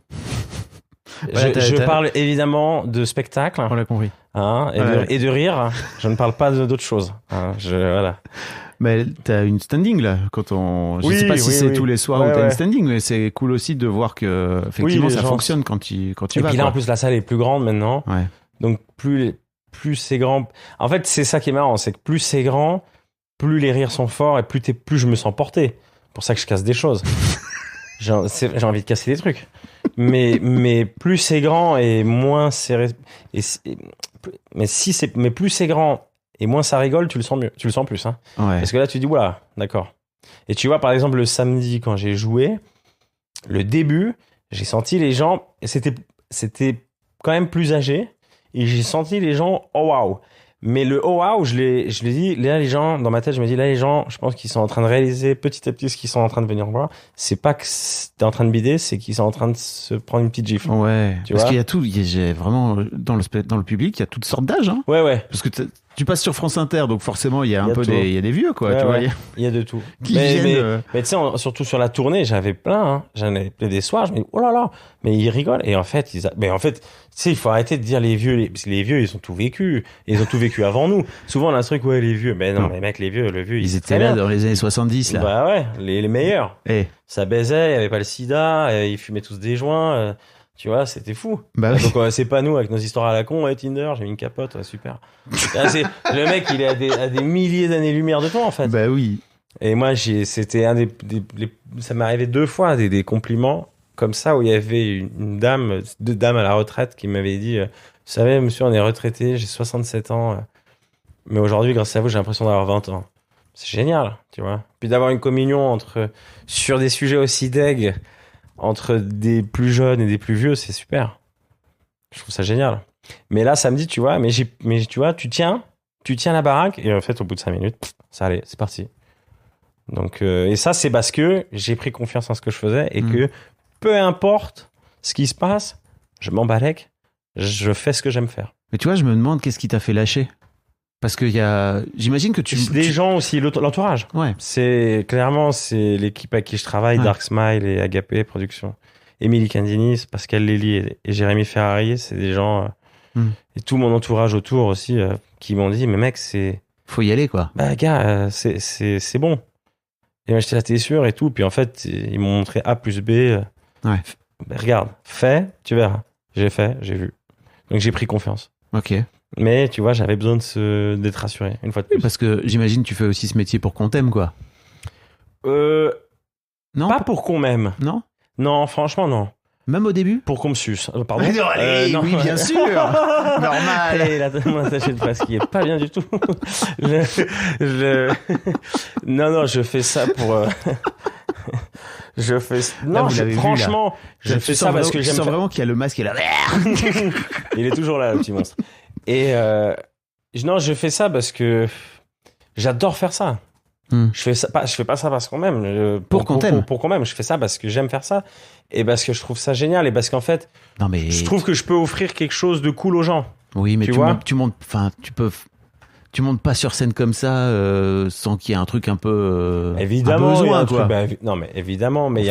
Voilà, je parle évidemment de spectacle. On l'a compris. Hein, et de rire. Je ne parle pas d'autre chose. Hein, voilà. Mais t'as une standing là quand on. Je sais pas si c'est tous les soirs où t'as une standing, mais c'est cool aussi de voir que effectivement ça fonctionne quand tu vas. Et puis là en plus la salle est plus grande maintenant. Ouais. Donc plus c'est grand. En fait c'est ça qui est marrant, c'est que plus c'est grand, plus les rires sont forts et plus je me sens porté. C'est pour ça que je casse des choses. J'ai envie de casser des trucs. Mais plus c'est grand et moins c'est. Mais plus c'est grand et moins ça rigole, tu le sens mieux, tu le sens plus, hein. Ouais. Parce que là, tu dis, oula, d'accord. Et tu vois, par exemple, le samedi, quand j'ai joué, le début, j'ai senti les gens, et c'était quand même plus âgé, et j'ai senti les gens, oh waouh. Mais le oh waouh, je l'ai dit, là, les gens, dans ma tête, je me dis, là, les gens, je pense qu'ils sont en train de réaliser petit à petit ce qu'ils sont en train de venir voir. C'est pas que t'es en train de bider, c'est qu'ils sont en train de se prendre une petite gifle. Ouais. Tu parce vois, qu'il y a tout, j'ai vraiment, dans le public, il y a toutes sortes d'âges, hein. Ouais. Parce que tu passes sur France Inter, donc forcément, il y a il y a des vieux, quoi. Ouais, tu vois, il y a de tout. Mais tu sais, surtout sur la tournée, j'avais plein, hein. J'en avais des soirs, je me dis, oh là là, mais ils rigolent. Et en fait, tu sais, il faut arrêter de dire les vieux, parce que les vieux, ils ont tout vécu. Ils ont tout vécu avant nous. Souvent, on a un truc, ouais, les vieux. Mais non, mais mec, le vieux, ils étaient là dans les années 70, là. Bah ouais, les meilleurs. Et ça baisait, il n'y avait pas le sida, ils fumaient tous des joints. Tu vois, c'était fou. Bah donc, c'est pas nous avec nos histoires à la con. Ouais, Tinder, j'ai mis une capote, ouais, super. Le mec, il est à des milliers d'années-lumière de toi, en fait. Bah oui. Et moi, c'était ça m'est arrivé 2 fois, des compliments comme ça, où il y avait deux dames à la retraite qui m'avaient dit, vous savez, monsieur, on est retraité, j'ai 67 ans. Mais aujourd'hui, grâce à vous, j'ai l'impression d'avoir 20 ans. C'est génial, tu vois. Puis d'avoir une communion sur des sujets aussi deg, entre des plus jeunes et des plus vieux, c'est super. Je trouve ça génial. Mais là, samedi, tu vois, mais tu vois, tu tiens la baraque et en fait, au bout de 5 minutes, ça allait, c'est parti. Donc, et ça, c'est parce que j'ai pris confiance en ce que je faisais et que peu importe ce qui se passe, je m'embalèque, je fais ce que j'aime faire. Mais tu vois, je me demande qu'est-ce qui t'a fait lâcher. Parce que j'imagine que gens aussi, l'entourage. Ouais. C'est l'équipe avec qui je travaille, ouais. Dark Smile et Agapé Productions. Émilie Candinis, Pascal Lély et Jérémy Ferrari, c'est des gens, et tout mon entourage autour aussi, qui m'ont dit, mais mec, faut y aller, quoi. Bah, gars, c'est bon. Et moi, j'étais là, t'es sûr et tout. Puis en fait, ils m'ont montré A plus B. Ouais. Bah, regarde, fais, tu verras. J'ai fait, j'ai vu. Donc j'ai pris confiance. Ok. Mais tu vois, j'avais besoin d'être rassuré, une fois de plus. Oui, parce que j'imagine tu fais aussi ce métier pour qu'on t'aime, quoi. Non, pas pour qu'on m'aime. Non. Non, franchement, non. Même au début. Pour qu'on me suce. Pardon. Non, oui, bien sûr. Normal. Allez, là, mon attaché de presse qui est pas bien du tout. Non, je fais ça pour. Non, franchement, je fais ça parce que j'aime. Je sens vraiment qu'il y a le masque et là. Il est toujours là, le petit monstre. Et non, je fais ça parce que j'adore faire ça. Je fais pas ça parce qu'on m'aime. Pour qu'on t'aime. Pour qu'on m'aime. Je fais ça parce que j'aime faire ça et parce que je trouve ça génial et parce qu'en fait, je trouve que je peux offrir quelque chose de cool aux gens. Oui, mais tu montes pas sur scène comme ça sans qu'il y ait un truc un peu. Évidemment, besoin, il y a un quoi. truc. Non, mais évidemment, mais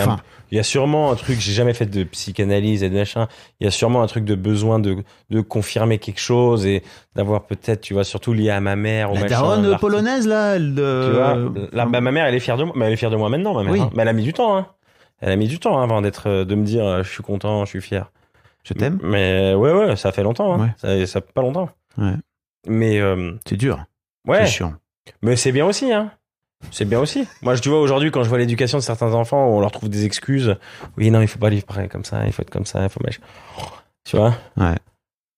il y a sûrement un truc. J'ai jamais fait de psychanalyse et de machin. Il y a sûrement un truc de besoin de confirmer quelque chose et d'avoir peut-être, tu vois, surtout lié à ma mère ou la machin. daronne polonaise là. Tu vois, ma mère, elle est fière de moi. Mais elle est fière de moi maintenant, ma mère. Oui. Hein. Mais elle a mis du temps. Hein. Elle a mis du temps avant de me dire, je suis content, je suis fier. Je t'aime. Mais ouais, ça fait longtemps. Hein. Ouais. Ça fait pas longtemps. Ouais. Mais c'est dur. Ouais. C'est chiant. Mais c'est bien aussi, hein. C'est bien aussi. Moi, tu vois, aujourd'hui, quand je vois l'éducation de certains enfants, on leur trouve des excuses. Oui, non, il faut pas livrer comme ça, il faut être comme ça, il faut. Tu vois? Ouais.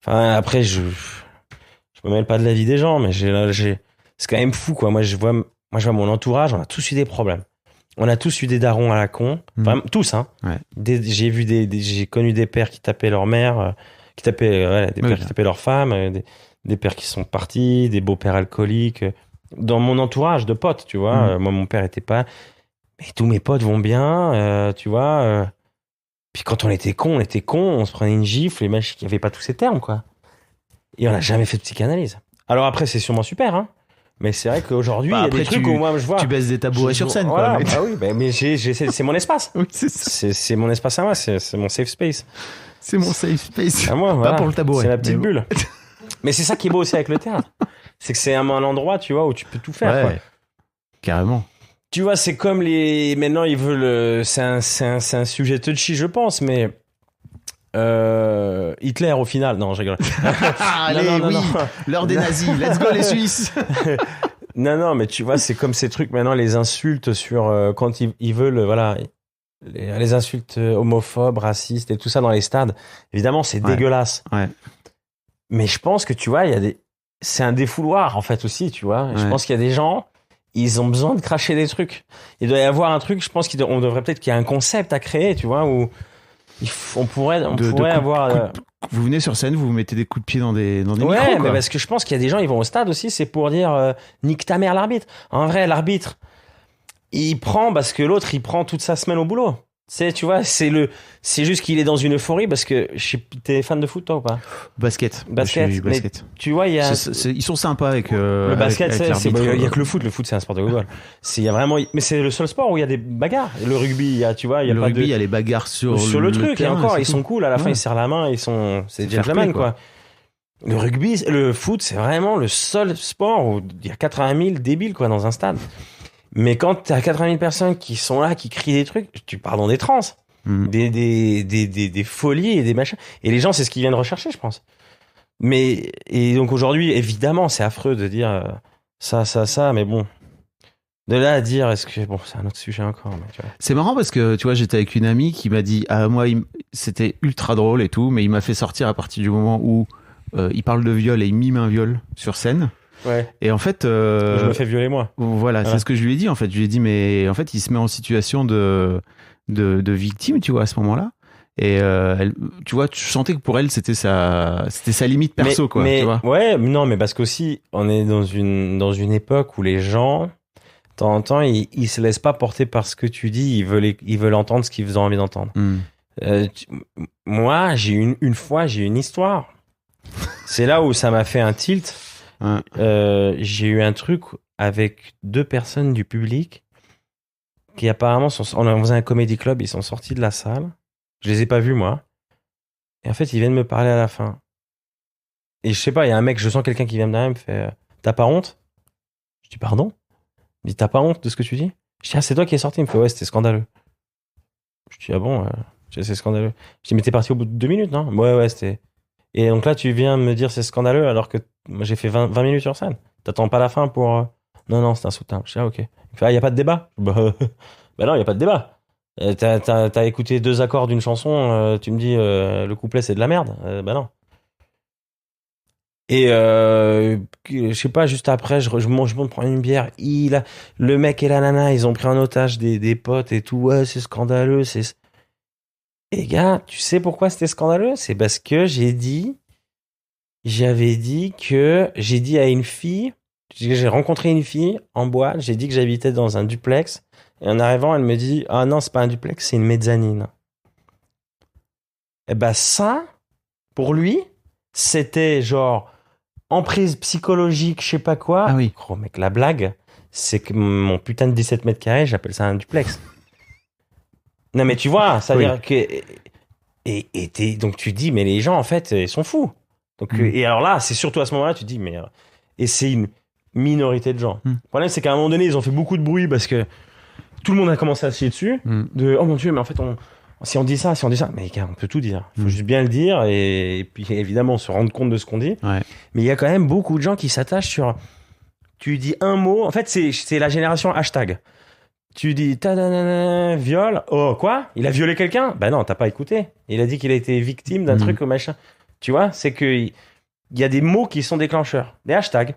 Enfin, après, je me mêle pas de la vie des gens, mais c'est quand même fou, quoi. Moi, je vois mon entourage, on a tous eu des problèmes. On a tous eu des darons à la con. Enfin, tous, hein. Ouais. J'ai connu des pères qui tapaient leur mère, des pères qui tapaient leur femme, des pères qui sont partis, des beaux-pères alcooliques. Dans mon entourage de potes, tu vois. Moi, mon père était pas... Mais tous mes potes vont bien, tu vois. Puis quand on était con, on se prenait une gifle, les mecs qui n'avaient pas tous ces termes, quoi. Et on n'a jamais fait de psychanalyse. Alors après, c'est sûrement super, hein. Mais c'est vrai qu'aujourd'hui, il y a des trucs où moi, je vois... Tu baisses des tabourets sur scène, quoi. Voilà, bah oui, mais c'est mon espace. Oui, c'est ça. C'est mon espace à moi, c'est mon safe space. C'est mon safe space. À moi, Pas voilà. pour le tabouret. C'est la petite mais bon. bulle. Mais c'est ça qui est beau aussi avec le théâtre. C'est que c'est un endroit, tu vois, où tu peux tout faire, quoi. Carrément. Tu vois, c'est comme les... Maintenant, ils veulent... C'est un sujet touchy, je pense, mais... Hitler, au final... Non, je rigole. Allez, non. L'heure des nazis. Let's go, les Suisses. Non, mais tu vois, c'est comme ces trucs, maintenant, les insultes sur... quand ils veulent, voilà... Les insultes homophobes, racistes et tout ça dans les stades. Évidemment, c'est dégueulasse. Ouais. Mais je pense que, tu vois, c'est un défouloir, en fait, aussi, tu vois. Je pense qu'il y a des gens... Ils ont besoin de cracher des trucs. Il doit y avoir un truc, je pense qu'on devrait peut-être qu'il y ait un concept à créer, tu vois, où on pourrait avoir... Vous venez sur scène, vous vous mettez des coups de pied dans des micros, Ouais, quoi. mais parce que je pense qu'il y a des gens, ils vont au stade aussi, c'est pour dire nique ta mère l'arbitre. En vrai, l'arbitre, il prend parce que l'autre, il prend toute sa semaine au boulot. Tu vois, c'est juste qu'il est dans une euphorie parce que t'es fan de foot, toi, ou pas? Basket. Basket. Mais tu vois, il y a... Ils sont sympas avec le basket, avec il y a que le foot. Le foot, c'est un sport de Google. Il y a vraiment, mais c'est le seul sport où il y a des bagarres. Le rugby, il y a le rugby, il y a les bagarres sur le truc. terrain, et encore, ils tout. sont cool. À la fin, ils se serrent la main. C'est des gentlemen, quoi. Le rugby, le foot, c'est vraiment le seul sport où il y a 80 000 débiles, quoi, dans un stade. Mais quand t'as 80 000 personnes qui sont là, qui crient des trucs, tu pars dans des transes, des folies et des machins. Et les gens, c'est ce qu'ils viennent rechercher, je pense. Et donc aujourd'hui, évidemment, c'est affreux de dire ça, mais bon. De là à dire, bon, c'est un autre sujet encore. Mais tu vois. C'est marrant parce que, tu vois, j'étais avec une amie qui m'a dit, moi, c'était ultra drôle et tout, mais il m'a fait sortir à partir du moment où il parle de viol et il mime un viol sur scène. Ouais. Et en fait, je me fais violer moi. Voilà, c'est ce que je lui ai dit en fait. Je lui ai dit, mais en fait, il se met en situation de victime, tu vois, à ce moment-là. Et tu vois, tu sentais que pour elle, c'était sa limite perso, quoi. Tu vois. Ouais, non, mais parce qu'aussi, on est dans une époque où les gens, de temps en temps, ils se laissent pas porter par ce que tu dis. Ils veulent entendre ce qu'ils ont envie d'entendre. Moi, une fois, j'ai une histoire. C'est là où ça m'a fait un tilt. J'ai eu un truc avec 2 personnes du public qui apparemment on faisait un comedy club, ils sont sortis de la salle, je les ai pas vus moi, et en fait ils viennent me parler à la fin, et je sais pas, il y a un mec, je sens quelqu'un qui vient derrière, il me fait t'as pas honte? Je dis pardon? Il me dit t'as pas honte de ce que tu dis? Je dis c'est toi qui es sorti? Il me fait ouais, c'était scandaleux. Je dis ah bon, c'est scandaleux. Je dis mais t'es parti au bout de 2 minutes, non? Ouais, c'était... Et donc là, tu viens me dire c'est scandaleux alors que moi j'ai fait 20 minutes sur scène. T'attends pas la fin pour... Non, c'est insoutenable. Je dis ok. Il fait, y a pas de débat? Bah non, y a pas de débat. T'as écouté 2 accords d'une chanson, tu me dis le couplet c'est de la merde. Bah non. Et je sais pas, juste après, je monte prendre une bière. Le mec et la nana, ils ont pris en otage des potes et tout. Ouais, c'est scandaleux, Et gars, tu sais pourquoi c'était scandaleux? C'est parce que j'ai dit à une fille, j'ai rencontré une fille en boîte, j'ai dit que j'habitais dans un duplex, et en arrivant, elle me dit, ah non, c'est pas un duplex, c'est une mezzanine. Et ben ça, pour lui, c'était genre emprise psychologique, je sais pas quoi. Ah oui. Gros mec, la blague, c'est que mon putain de 17 mètres carrés, j'appelle ça un duplex. Non mais tu vois, ça veut dire que donc tu dis mais les gens en fait ils sont fous. Donc et alors là, c'est surtout à ce moment-là tu dis mais et c'est une minorité de gens. Le problème c'est qu'à un moment donné, ils ont fait beaucoup de bruit parce que tout le monde a commencé à se chier dessus de oh mon Dieu, mais en fait si on dit ça, mais gars, on peut tout dire. Faut juste bien le dire et puis évidemment se rendre compte de ce qu'on dit. Ouais. Mais il y a quand même beaucoup de gens qui s'attachent sur tu dis un mot, en fait c'est la génération hashtag. tu dis ta viol. Oh, quoi? Il a violé quelqu'un? Bah non, t'as pas écouté. Il a dit qu'il a été victime d'un truc ou machin. Tu vois, c'est que il y a des mots qui sont déclencheurs, des hashtags.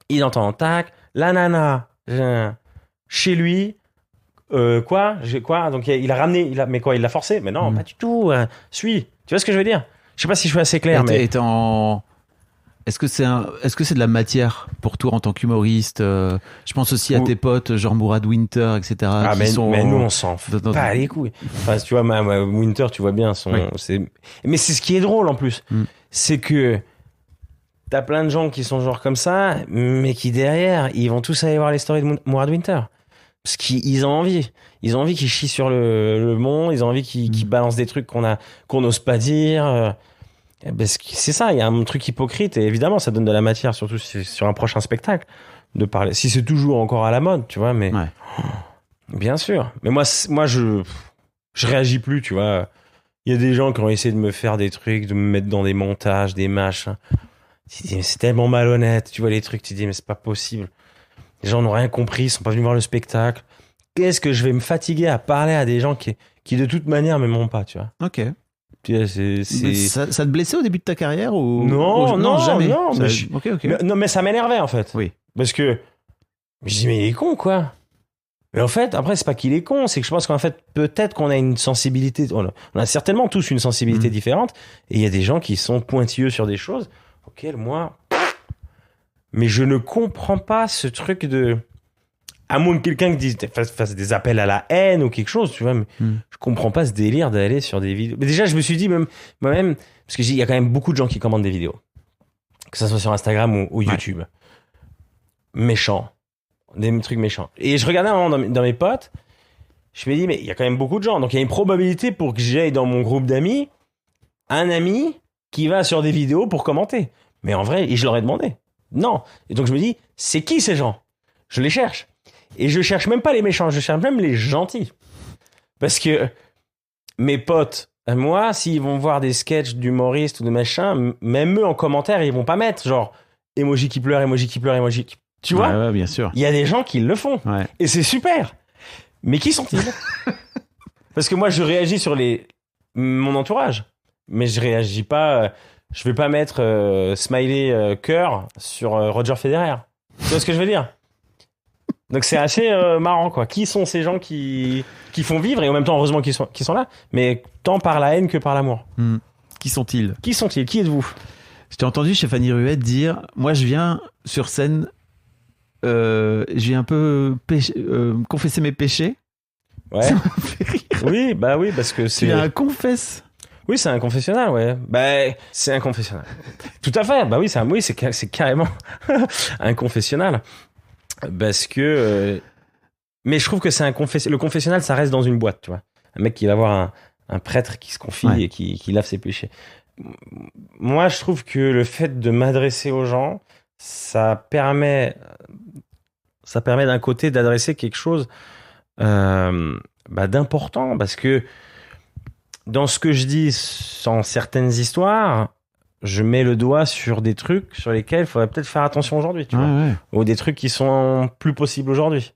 Il entend tac, la nana chez lui. Quoi? Donc il a ramené, mais quoi? Il l'a forcé? Mais non, pas du tout. Suis. Tu vois ce que je veux dire? Je sais pas si je suis assez clair, mais. Est-ce que c'est de la matière pour toi en tant qu'humoriste? Je pense aussi à tes potes, genre Mourad Winter, etc. Mais nous, on s'en fout pas les couilles. Enfin, tu vois, Winter, tu vois bien mais c'est ce qui est drôle en plus. C'est que t'as plein de gens qui sont genre comme ça, mais qui derrière, ils vont tous aller voir les stories de Mourad Winter. Parce qu'ils ont envie. Ils ont envie qu'ils chient sur le monde, ils ont envie qu'ils balancent des trucs qu'on n'ose pas dire. Parce que c'est ça, il y a un truc hypocrite et évidemment ça donne de la matière, surtout si c'est sur un prochain spectacle, de parler. Si c'est toujours encore à la mode, tu vois, mais bien sûr. Mais moi je réagis plus, tu vois. Il y a des gens qui ont essayé de me faire des trucs, de me mettre dans des montages, des machins. C'est tellement malhonnête, tu vois les trucs, tu te dis mais c'est pas possible. Les gens n'ont rien compris, ils sont pas venus voir le spectacle. Qu'est-ce que je vais me fatiguer à parler à des gens qui de toute manière m'aimeront pas, tu vois. Ok. Ça te blessait au début de ta carrière ou non, jamais. Non, mais ça m'énervait en fait. Oui. Parce que je dis mais il est con quoi. Mais en fait après c'est pas qu'il est con, c'est que je pense qu'en fait peut-être qu'on a une sensibilité, on a certainement tous une sensibilité différente et il y a des gens qui sont pointilleux sur des choses auxquelles moi mais je ne comprends pas ce truc de à moins que quelqu'un qui fasse des appels à la haine ou quelque chose, tu vois, mais je comprends pas ce délire d'aller sur des vidéos. Mais déjà, je me suis dit moi-même, parce que il y a quand même beaucoup de gens qui commandent des vidéos, que ça soit sur Instagram ou YouTube. Méchants. Des trucs méchants. Et je regardais un moment dans mes potes, je me dis, mais il y a quand même beaucoup de gens, donc il y a une probabilité pour que j'aille dans mon groupe d'amis, un ami qui va sur des vidéos pour commenter. Mais en vrai, et je leur ai demandé. Non. Et donc je me dis, c'est qui ces gens? Je les cherche. Et je cherche même pas les méchants, je cherche même les gentils. Parce que mes potes, moi, s'ils vont voir des sketchs d'humoristes ou de machin, même eux en commentaire, ils vont pas mettre genre emoji qui pleure, emoji qui pleure, emoji qui... Tu vois? Ouais, bien sûr. Il y a des gens qui le font. Ouais. Et c'est super. Mais qui sont-ils? Parce que moi, je réagis sur mon entourage. Mais je réagis pas... je vais pas mettre smiley cœur sur Roger Federer. Tu vois ce que je veux dire? Donc c'est assez marrant quoi. Qui sont ces gens qui font vivre et en même temps heureusement qu'ils sont là, mais tant par la haine que par l'amour. Qui sont-ils? Qui sont-ils? Qui êtes-vous? Je t'ai entendu chez Fanny Ruette dire, moi je viens sur scène, j'ai un peu confessé mes péchés. Ouais. Ça m'a fait rire. Oui, bah oui, parce que c'est. Tu un confesse. Oui, c'est un confessionnal, ouais. Bah, c'est un confessionnal. Tout à fait. Bah oui, c'est carrément un confessionnal. Parce que mais je trouve que c'est le confessionnal ça reste dans une boîte, tu vois, un mec qui va voir un prêtre qui se confie et qui lave ses péchés. Moi je trouve que le fait de m'adresser aux gens ça permet d'un côté d'adresser quelque chose d'important, parce que dans ce que je dis sans certaines histoires je mets le doigt sur des trucs sur lesquels il faudrait peut-être faire attention aujourd'hui, tu vois. Ouais. Ou des trucs qui sont plus possibles aujourd'hui.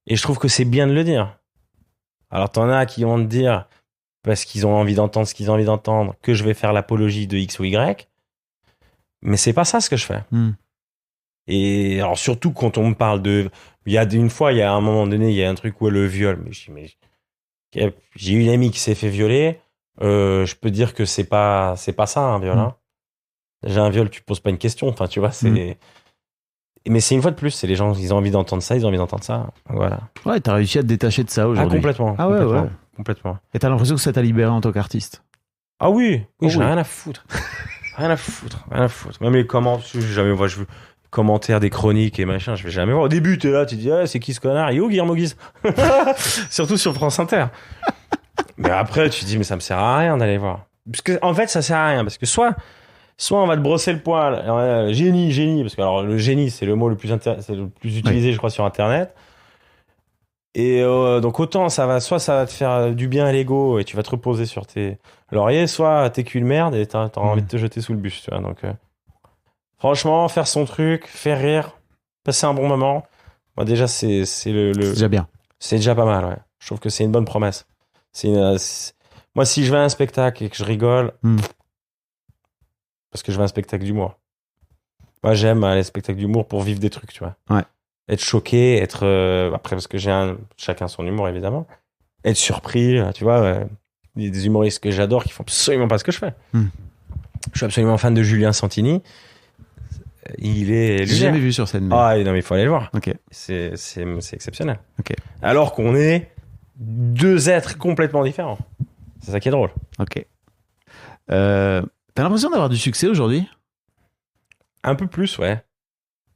Et je trouve que c'est bien de le dire. Alors, t'en as qui vont te dire, parce qu'ils ont envie d'entendre ce qu'ils ont envie d'entendre, que je vais faire l'apologie de X ou Y. Mais c'est pas ça ce que je fais. Et alors, surtout quand on me parle de... il y a un moment donné, il y a un truc où le viol. Mais j'ai une amie qui s'est fait violer. Je peux dire que c'est pas ça un viol. Hein. Déjà un viol, tu poses pas une question. Enfin, tu vois, c'est. Mais c'est une fois de plus, c'est les gens, ils ont envie d'entendre ça, Voilà. Ouais, t'as réussi à te détacher de ça aujourd'hui. Complètement. Ah ouais, complètement. Et t'as l'impression que ça t'a libéré en tant qu'artiste? Ah oui, j'en ai rien à foutre. Rien à foutre. Même les commentaires des chroniques et machin, je vais jamais voir. Au début, t'es là, tu dis, c'est qui ce connard? Il est où Guillermo Guise? Surtout sur France Inter. Mais après, tu te dis, mais ça me sert à rien d'aller voir. Parce que, en fait, ça sert à rien. Parce que soit on va te brosser le poil, génie, parce que alors, le génie, c'est le mot le plus utilisé, je crois, sur Internet. Et donc, autant soit ça va te faire du bien à l'ego et tu vas te reposer sur tes lauriers, soit t'es cul de merde et t'as envie de te jeter sous le bus, tu vois. Donc, franchement, faire son truc, faire rire, passer un bon moment, déjà, c'est déjà bien. C'est déjà pas mal, ouais. Je trouve que c'est une bonne promesse. Moi, si je vais à un spectacle et que je rigole, parce que je vais à un spectacle d'humour. Moi, j'aime les spectacles d'humour pour vivre des trucs, tu vois. Ouais. Être choqué, être... après, parce que chacun son humour, évidemment. Être surpris, tu vois. Des humoristes que j'adore qui font absolument pas ce que je fais. Je suis absolument fan de Julien Santini. Il est... J'ai jamais vu sur scène. Mais... Ah, non, mais il faut aller le voir. Ok. C'est exceptionnel. Ok. Alors qu'on est deux êtres complètement différents. C'est ça qui est drôle. Ok. T'as l'impression d'avoir du succès aujourd'hui? Un peu plus, ouais.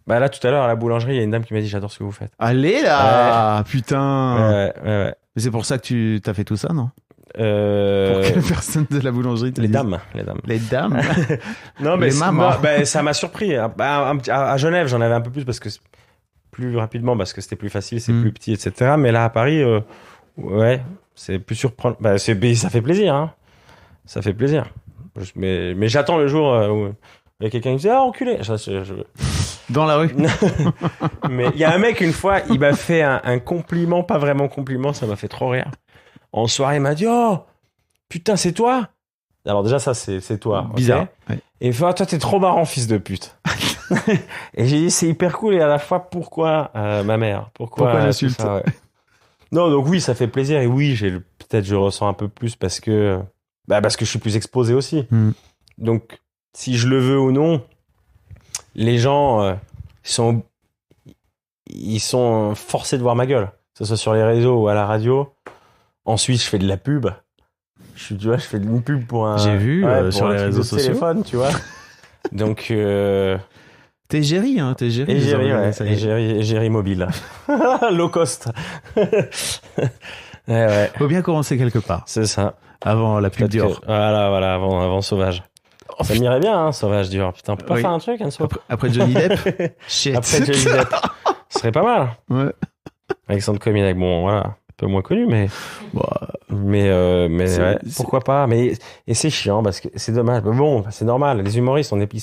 Bah là, tout à l'heure, à la boulangerie, il y a une dame qui m'a dit « J'adore ce que vous faites. » Allez là, putain. Ouais. Mais c'est pour ça que tu t'as fait tout ça, non? Pour Euh, quelle personne de la boulangerie te les dise- dames. Les dames. Non, mais Les mamans. ça m'a surpris. À Genève, j'en avais un peu plus parce que plus rapidement, parce que c'était plus facile, c'est plus petit, etc. Mais là, à Paris, ouais, c'est plus surprenant. Bah, ça fait plaisir, hein. Ça fait plaisir. Mais j'attends le jour où il y a quelqu'un qui me dit « Ah, enculé !» Dans la rue. Mais il y a un mec, une fois, il m'a fait un compliment, pas vraiment compliment, ça m'a fait trop rire. En soirée, il m'a dit « Oh, putain, c'est toi ?» Alors déjà, ça, c'est toi. Bizarre. ok Ouais. Et il fait « Ah, toi, t'es trop marrant, fils de pute. » Et j'ai dit « C'est hyper cool. » Et à la fois, pourquoi ma mère? Pourquoi l'insulte? tout ça, ouais. Non, donc oui, ça fait plaisir. Et oui, peut-être je ressens un peu plus parce que je suis plus exposé aussi. Donc, si je le veux ou non, les gens ils sont forcés de voir ma gueule, que ce soit sur les réseaux ou à la radio. Ensuite, je fais de la pub. Tu vois, je fais une pub pour un. J'ai vu pour sur un les truc réseaux de sociaux. téléphone, tu vois. Donc, T'es Géry, hein, t'es Géry. égérie, désormais, ouais, ça y est. égérie mobile, low cost. Ouais, Faut bien commencer quelque part. c'est ça. Avant la pub Peut-être Dior. que- Voilà, avant Sauvage. Ça m'irait bien, hein, Sauvage Dior. Putain, on peut pas Oui. faire un truc, Anso? Après Johnny Depp. Shit. Après Johnny Depp. Ce serait pas mal. Ouais. Alexandre Cominac, bon, voilà, un peu moins connu, mais Bah, ouais, c'est- pourquoi pas. Et c'est chiant parce que c'est dommage. Mais bon, c'est normal. Les humoristes, ils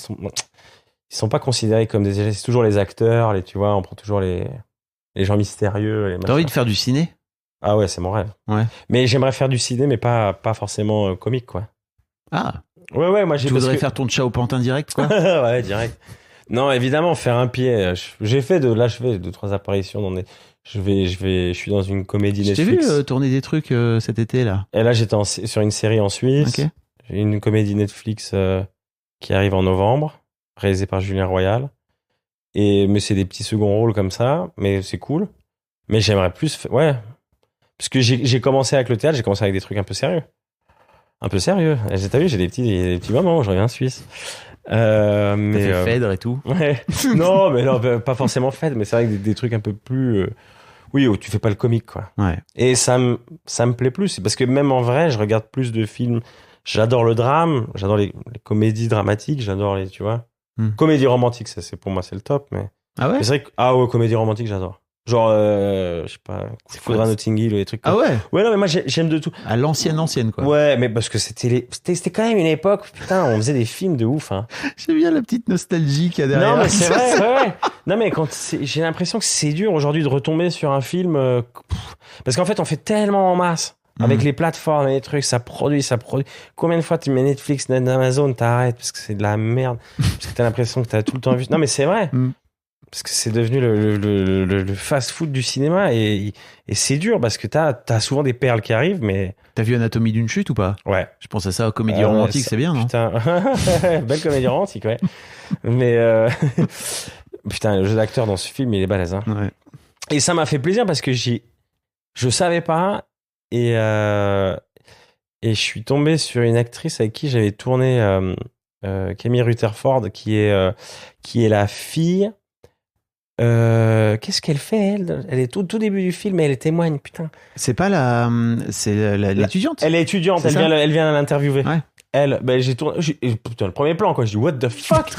sont pas considérés comme des. C'est toujours les acteurs, tu vois, on prend toujours les gens mystérieux. Les T'as envie machins. de faire du ciné? Ah ouais, c'est mon rêve. Ouais. Mais j'aimerais faire du ciné, mais pas forcément comique, quoi. Ah, Ouais, moi j'ai. tu parce voudrais que- faire ton chat au pantin direct, quoi? Ouais, direct. Non, évidemment, faire un pied. J'ai fait je fais 2-3 apparitions dans des. Je suis dans une comédie Je t'ai vu Netflix. tourner des trucs cet été, là. Et là, j'étais sur une série en Suisse. Ok. J'ai une comédie Netflix qui arrive en novembre, réalisée par Julien Royal. Mais c'est des petits seconds rôles comme ça, mais c'est cool. Mais j'aimerais plus. Ouais. Parce que j'ai commencé avec le théâtre, j'ai commencé avec des trucs un peu sérieux. Un peu sérieux. Et t'as vu, j'ai des petits moments où je reviens en Suisse. T'as Mais. fait Phèdre et tout. Ouais. Non, mais non, pas forcément fait, mais c'est vrai que des trucs un peu plus. Oui, où tu fais pas le comique, quoi. Ouais. Et ça me plaît plus. C'est parce que même en vrai, je regarde plus de films. J'adore le drame, j'adore les comédies dramatiques, j'adore les, tu vois. Comédie romantique, ça, pour moi, c'est le top, mais. Ah ouais? Mais c'est vrai que, ouais, comédie romantique, j'adore. Genre, je sais pas, Faudra Notting Hill ou des trucs Ah comme ouais? Ouais, non, mais moi, j'aime de tout. À l'ancienne, quoi. Ouais, mais parce que c'était quand même une époque, putain, on faisait des films de ouf, hein. J'aime bien la petite nostalgie qu'il y a derrière. Non, mais c'est vrai, ouais. Non, mais j'ai l'impression que c'est dur aujourd'hui de retomber sur un film, parce qu'en fait, on fait tellement en masse. Avec les plateformes et les trucs, ça produit. Combien de fois tu mets Netflix, Amazon, t'arrêtes parce que c'est de la merde. Parce que t'as l'impression que t'as tout le temps vu. Non, mais c'est vrai. Parce que c'est devenu le fast-food du cinéma et c'est dur parce que t'as souvent des perles qui arrivent, mais. T'as vu Anatomie d'une chute ou pas? Ouais. Je pense à ça, comédie romantique, c'est bien, non? Putain. Belle comédie romantique, ouais. Mais. Putain, le jeu d'acteur dans ce film, il est balèze, hein. Ouais. Et ça m'a fait plaisir parce que je savais pas. Et je suis tombé sur une actrice avec qui j'avais tourné, Camille Rutherford, qui est la fille. Qu'est-ce qu'elle fait, elle? Elle est tout début du film et elle témoigne, putain. C'est pas l'étudiante? Elle est étudiante, C'est ça elle vient l'interviewer. Ouais. Elle, j'ai tourné. Putain, le premier plan, quoi. Je dis, what the fuck?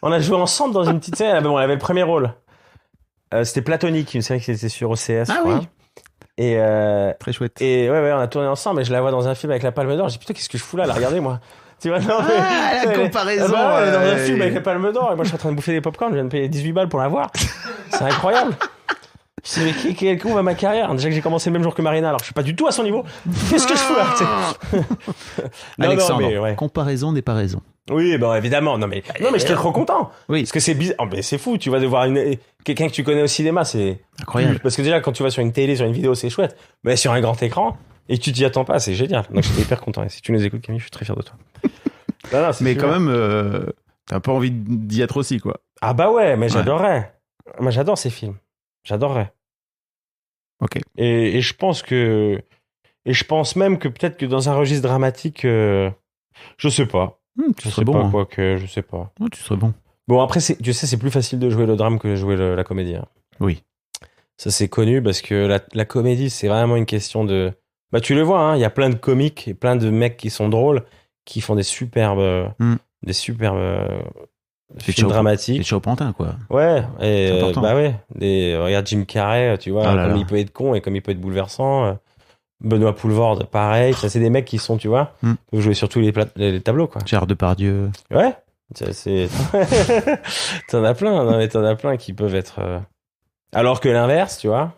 On a joué ensemble dans une petite série. Elle avait le premier rôle. C'était Platonique, une série qui était sur OCS. Ah quoi. oui. Et Très chouette. ouais, on a tourné ensemble et je la vois dans un film avec la Palme d'Or. Je dis putain, qu'est-ce que je fous là, regardez moi. Tu vois, non, mais, la comparaison. elle est dans un film avec la Palme d'Or et moi je suis en train de bouffer des popcorn, je viens de payer 18 balles pour la voir. C'est incroyable. Je me dis, mais quel coup va ma carrière? Déjà que j'ai commencé le même jour que Marina, alors que je suis pas du tout à son niveau. Qu'est-ce que je fais là, tu sais? Alexandre, comparaison n'est pas raison. Oui, bon, évidemment. Non, mais j'étais trop content. Oui. Parce que c'est bizarre. Oh, mais c'est fou. Tu vas devoir quelqu'un que tu connais au cinéma, c'est Incroyable. Parce que déjà, quand tu vas sur une télé, sur une vidéo, c'est chouette. Mais sur un grand écran, et tu t'y attends pas, c'est génial. Donc, j'étais hyper content. Et si tu nous écoutes, Camille, je suis très fier de toi. Non, mais quand même, t'as pas envie d'y être aussi, quoi. Ah bah ouais, mais j'adorerais. Moi, j'adore ces films. J'adorerais. Ok. Et je pense que... Et je pense même que peut-être que dans un registre dramatique, je sais pas. Tu serais bon. Pas, quoi que, je sais pas. Oh, tu serais bon. Bon, après, tu sais, c'est plus facile de jouer le drame que de jouer la comédie. Hein. Oui. Ça, c'est connu parce que la comédie, c'est vraiment une question de... Bah, tu le vois, hein, il y a plein de comiques et plein de mecs qui sont drôles, qui font des superbes films dramatiques. Des Chaupantin, quoi. Ouais, et bah ouais. Regarde Jim Carrey, tu vois, comme il peut être con et comme il peut être bouleversant. Benoît Poulvord, pareil. Ça, c'est des mecs qui sont, tu vois, peuvent jouer sur tous les tableaux, quoi. Gérard Depardieu. Ouais. T'en as plein, non, mais t'en as plein qui peuvent être. Alors que l'inverse, tu vois,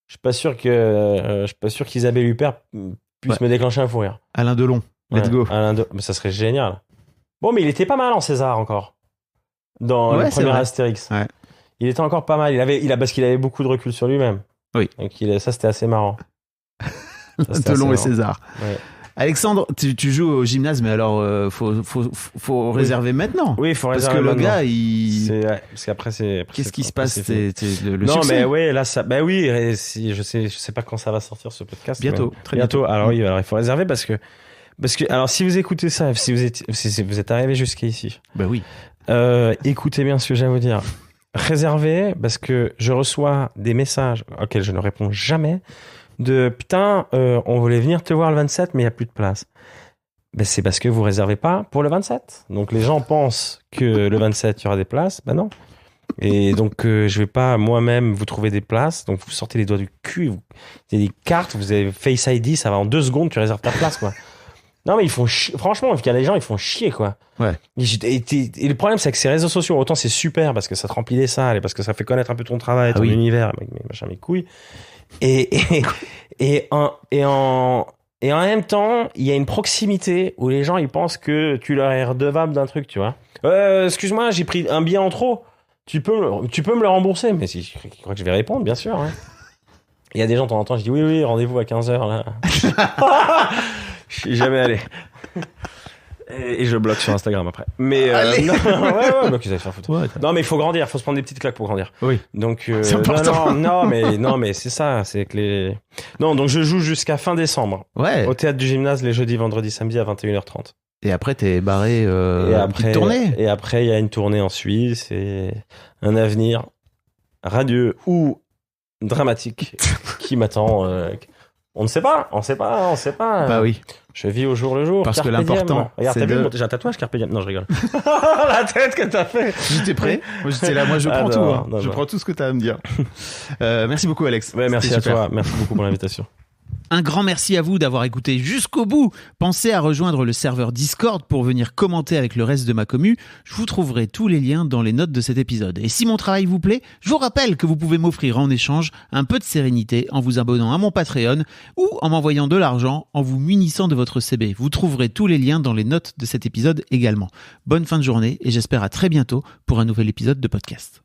je suis pas sûr qu'Isabelle Huppert puisse me déclencher un fou rire. Alain Delon. Let's go. Mais ça serait génial. Bon, mais il était pas mal en César encore. Dans le premier Astérix. Ouais. Il était encore pas mal. Parce qu'il avait beaucoup de recul sur lui-même. Oui. Donc ça, c'était assez marrant. Delon et César. Ouais. Alexandre, tu joues au gymnase, mais alors faut réserver maintenant. Oui, il faut réserver maintenant. Parce que le gars, parce qu'après c'est. Qu'est-ce qui se passe? C'est le non, succès. mais ouais, là ça. Bah oui, je sais pas quand ça va sortir ce podcast. Bientôt, très bientôt. Alors oui, alors il faut réserver parce que alors si vous écoutez ça, si vous êtes arrivé jusqu'ici. Bah oui. Écoutez bien ce que j'ai à vous dire. Réservez parce que je reçois des messages auxquels je ne réponds jamais. De putain, on voulait venir te voir le 27, mais il n'y a plus de place. Ben, c'est parce que vous réservez pas pour le 27. Donc les gens pensent que le 27, il y aura des places. Ben non. Et donc je vais pas moi-même vous trouver des places. Donc vous sortez les doigts du cul. Vous avez des cartes, vous avez Face ID, ça va en 2 secondes, tu réserves ta place, quoi. Non, mais ils font franchement, il y a des gens, ils font chier, quoi. Ouais. Et le problème, c'est que ces réseaux sociaux, autant c'est super parce que ça te remplit des salles et parce que ça fait connaître un peu ton travail, ton univers, machin, mes couilles. Et en même temps, il y a une proximité où les gens ils pensent que tu leur es redevable d'un truc, tu vois. Excuse-moi, j'ai pris un billet en trop. Tu peux me le rembourser, mais si je crois que je vais répondre, bien sûr. Hein. Il y a des gens de temps en temps, je dis oui, rendez-vous à 15h là. Je suis jamais allé. Et je bloque sur Instagram après. Mais donc ils allaient faire foutre. Ouais, non, mais il faut grandir, il faut se prendre des petites claques pour grandir. Oui. Donc c'est important. non, mais c'est ça, c'est que donc je joue jusqu'à fin décembre. Ouais. Au théâtre du gymnase les jeudis, vendredis, samedis à 21h30. Et après t'es barré une tournée. Et après il y a une tournée en Suisse et un avenir radieux ou dramatique qui m'attend. On ne sait pas. Bah oui. Je vis au jour le jour. Parce que l'important. Regarde, t'as vu, j'ai un tatouage Carpe Diem. Non, je rigole. La tête que t'as fait. J'étais prêt. Moi, j'étais là. Moi, je prends tout. Hein. Je prends tout ce que t'as à me dire. Merci beaucoup, Alex. Ouais, merci à toi. Merci beaucoup pour l'invitation. Un grand merci à vous d'avoir écouté jusqu'au bout. Pensez à rejoindre le serveur Discord pour venir commenter avec le reste de ma commu. Je vous trouverai tous les liens dans les notes de cet épisode. Et si mon travail vous plaît, je vous rappelle que vous pouvez m'offrir en échange un peu de sérénité en vous abonnant à mon Patreon ou en m'envoyant de l'argent en vous munissant de votre CB. Vous trouverez tous les liens dans les notes de cet épisode également. Bonne fin de journée et j'espère à très bientôt pour un nouvel épisode de podcast.